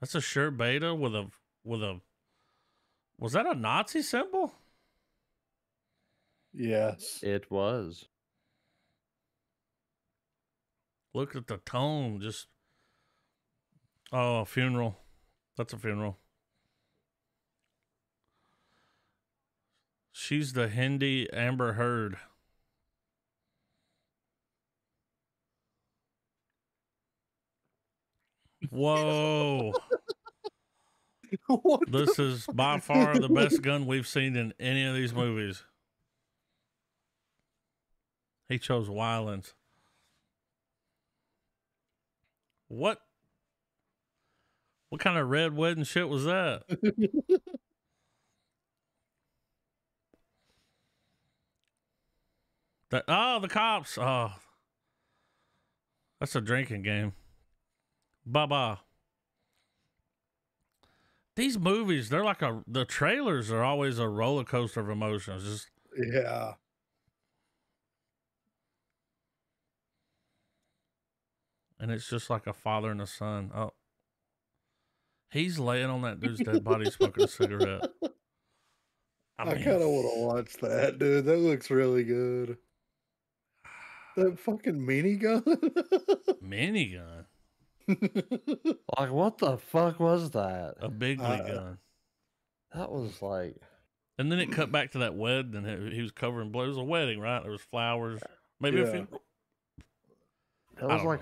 S1: That's a shirt beta with a. Was that a Nazi symbol?
S2: Yes.
S3: It was.
S1: Look at the tone. Just. Oh, a funeral. That's a funeral. She's the Hindi Amber Heard. Whoa.
S2: What
S1: This
S2: the-
S1: is by far the best gun we've seen in any of these movies. He chose violence. What? What kind of red wedding shit was that? The cops. Oh. That's a drinking game. Baba. These movies, they're like the trailers are always a roller coaster of emotions. Just
S2: Yeah.
S1: and it's just like a father and a son. Oh, he's laying on that dude's dead body smoking a cigarette. I
S2: I
S1: mean,
S2: kind of want to watch that, dude. That looks really good. That fucking minigun.
S1: minigun,
S3: Like, what the fuck was that?
S1: a bigly gun.
S3: That was like,
S1: And then it cut back to that wedding, and he was covered in blood. It was a wedding, right? There was flowers, maybe a
S2: Yeah.
S1: funeral.
S3: that
S1: I
S3: was
S1: don't
S3: like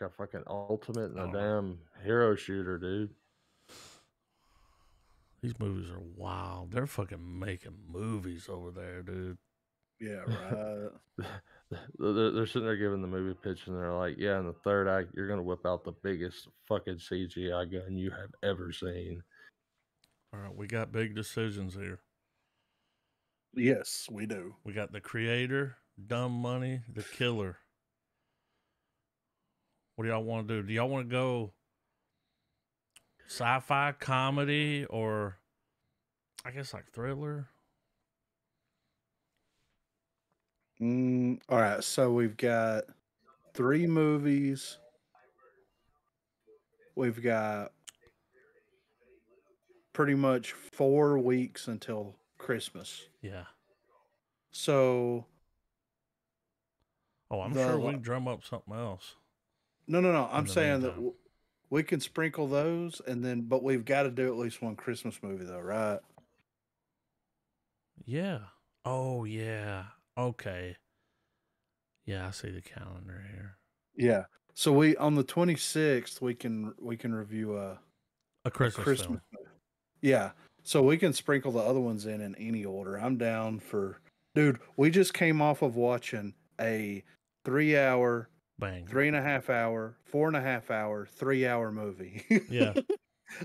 S1: know.
S3: a fucking ultimate in
S1: I
S3: a
S1: don't know.
S3: damn hero shooter, dude.
S1: These movies are wild. They're fucking making movies over there, dude.
S2: Yeah, right.
S3: They're sitting there giving the movie pitch, and they're like, "Yeah, in the third act, you're gonna whip out the biggest fucking CGI gun you have ever seen."
S1: All right, we got big decisions here.
S2: Yes, we do.
S1: We got the creator, dumb money, the killer. What do y'all want to do? Do y'all want to go sci-fi comedy or I guess like thriller?
S2: All right, so we've got 3 movies. We've got pretty much 4 weeks until Christmas.
S1: Yeah.
S2: So
S1: Oh, I'm
S2: the
S1: sure we can drum up something else.
S2: no, I'm
S1: in the
S2: saying that
S1: meantime.
S2: we can sprinkle those, and then but we've got to do at least one Christmas movie, though, right?
S1: Yeah. Oh, yeah. Okay. Yeah, I see the calendar here.
S2: Yeah. So we on the 26th we can review
S1: A Christmas film.
S2: movie. Yeah. So we can sprinkle the other ones in any order. I'm down for, dude. We just came off of watching a 3 hour,
S1: Bang.
S2: 3.5 hour, 4.5 hour, 3 hour movie.
S1: Yeah.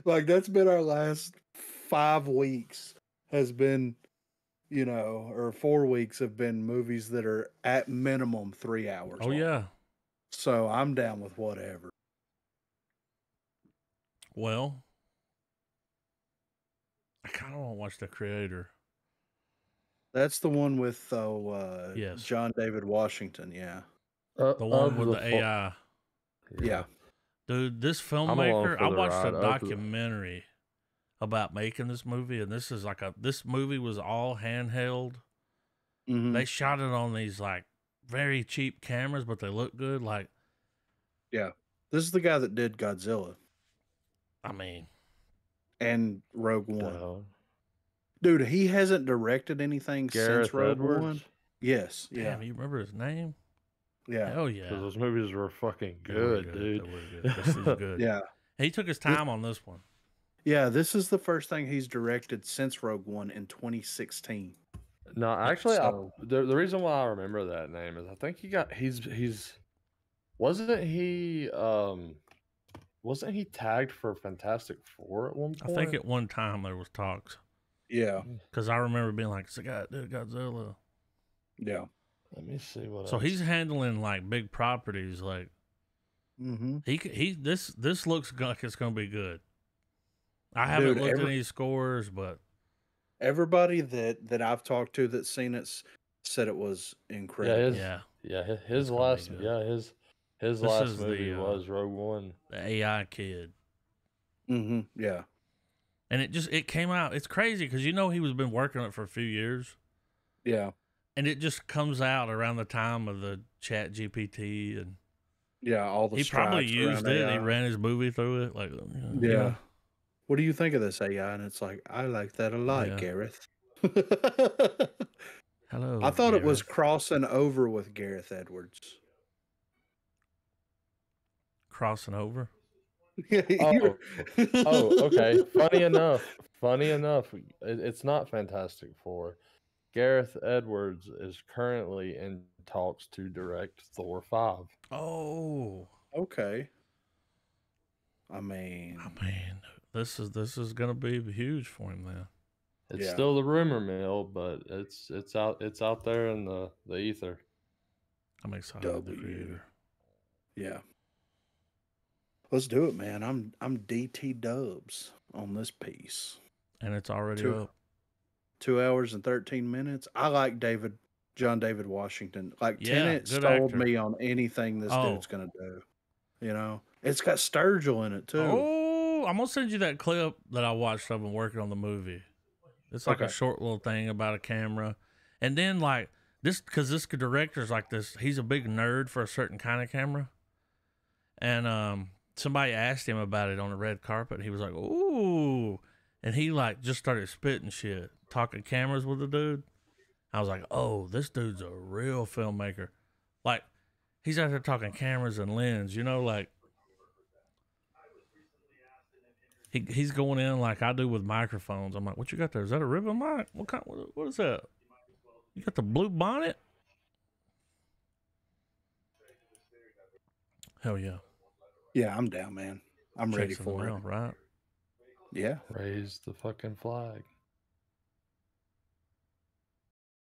S2: Like that's been our last 5 weeks has been, or 4 weeks have been movies that are at minimum 3 hours.
S1: Oh,
S2: long.
S1: yeah.
S2: So I'm down with whatever.
S1: Well, I kind of want to watch The Creator.
S2: That's the one with
S1: Yes.
S2: John David Washington. Yeah.
S1: The one with the AI.
S2: Yeah.
S1: Dude, this
S3: along
S1: filmmaker,
S3: for
S1: I
S3: the
S1: watched a
S3: ride.
S1: documentary about making this movie, and this is like this movie was all handheld.
S2: Mhm.
S1: They shot it on these like very cheap cameras, but they look good. Like,
S2: Yeah. This is the guy that did Godzilla
S1: I mean,
S2: and Rogue One.
S3: Duh.
S2: Dude, he hasn't directed anything
S3: Gareth
S2: since Rogue
S3: Edwards.
S2: One. Yes.
S1: damn, you remember his name?
S2: Yeah.
S1: Hell
S3: Because
S1: yeah.
S3: those movies were fucking
S1: They were
S3: good, dude.
S1: They were good. This is good.
S2: Yeah.
S1: He took his time on this one.
S2: Yeah. This is the first thing he's directed since Rogue One in 2016.
S3: No, actually,
S2: So-
S3: the reason why I remember that name is I think he's wasn't he tagged for Fantastic Four at one
S1: I
S3: point?
S1: think at one time there was talks
S2: Yeah.
S1: because I remember being like, "It's the guy that did Godzilla."
S2: Yeah.
S3: Let me see what.
S1: So
S3: else.
S1: he's handling like big properties. Like
S2: Mm-hmm.
S1: this looks like it's gonna be good. I haven't looked at any scores, but
S2: Everybody that I've talked to that's seen it said it was incredible.
S3: his
S1: gonna
S3: last
S1: be good.
S3: his
S1: This
S3: last
S1: is
S3: movie
S1: the,
S3: was Rogue One.
S1: the AI kid,
S2: Mm-hmm. Yeah.
S1: and it came out. It's crazy because he was been working on it for a few years,
S2: Yeah.
S1: and it just comes out around the time of the Chat GPT, and
S2: Yeah. All the
S1: he probably
S2: strikes
S1: used
S2: around
S1: it. He
S2: AI.
S1: ran his movie through it, like
S2: Yeah. What do you think of this AI? And it's like, I like that a lot,
S1: Yeah.
S2: Gareth.
S1: Hello.
S2: I thought it was
S1: Gareth.
S2: crossing over with Gareth Edwards.
S1: Crossing over.
S3: Okay. Funny enough, it's not Fantastic Four. Gareth Edwards is currently in talks to direct Thor 5.
S1: Oh,
S2: Okay. I mean,
S1: this is gonna be huge for him now.
S3: It's
S2: Yeah.
S3: still the rumor mill, but it's out there in the ether.
S1: I'm excited. The
S2: W.
S1: creator.
S2: Yeah. Let's do it, man. I'm DT Dubs on this piece.
S1: And it's already
S2: Two
S1: up.
S2: 2 hours and 13 minutes. I like John David Washington. Like
S1: Yeah,
S2: Tenet
S1: good
S2: sold
S1: actor.
S2: me on anything this
S1: Oh.
S2: dude's gonna do. You know, it's got Sturgill in it too.
S1: Oh, I'm gonna send you that clip that I watched of him working on the movie. It's like a
S2: Okay.
S1: short little thing about a camera, and then like this because this director's like this. He's a big nerd for a certain kind of camera, and somebody asked him about it on the red carpet. And he was like, "Ooh," and he like just started spitting shit, talking cameras with the dude. I was like, "Oh, this dude's a real filmmaker." Like he's out there talking cameras and lens, you know, like. He's going in like I do with microphones. I'm like, what you got there? Is that a ribbon mic? What is that? You got the blue bonnet? Hell yeah.
S2: Yeah, I'm down, man. I'm ready
S1: Checks in the
S2: for
S1: mail,
S2: it.
S1: right?
S2: Yeah.
S3: Raise the fucking flag.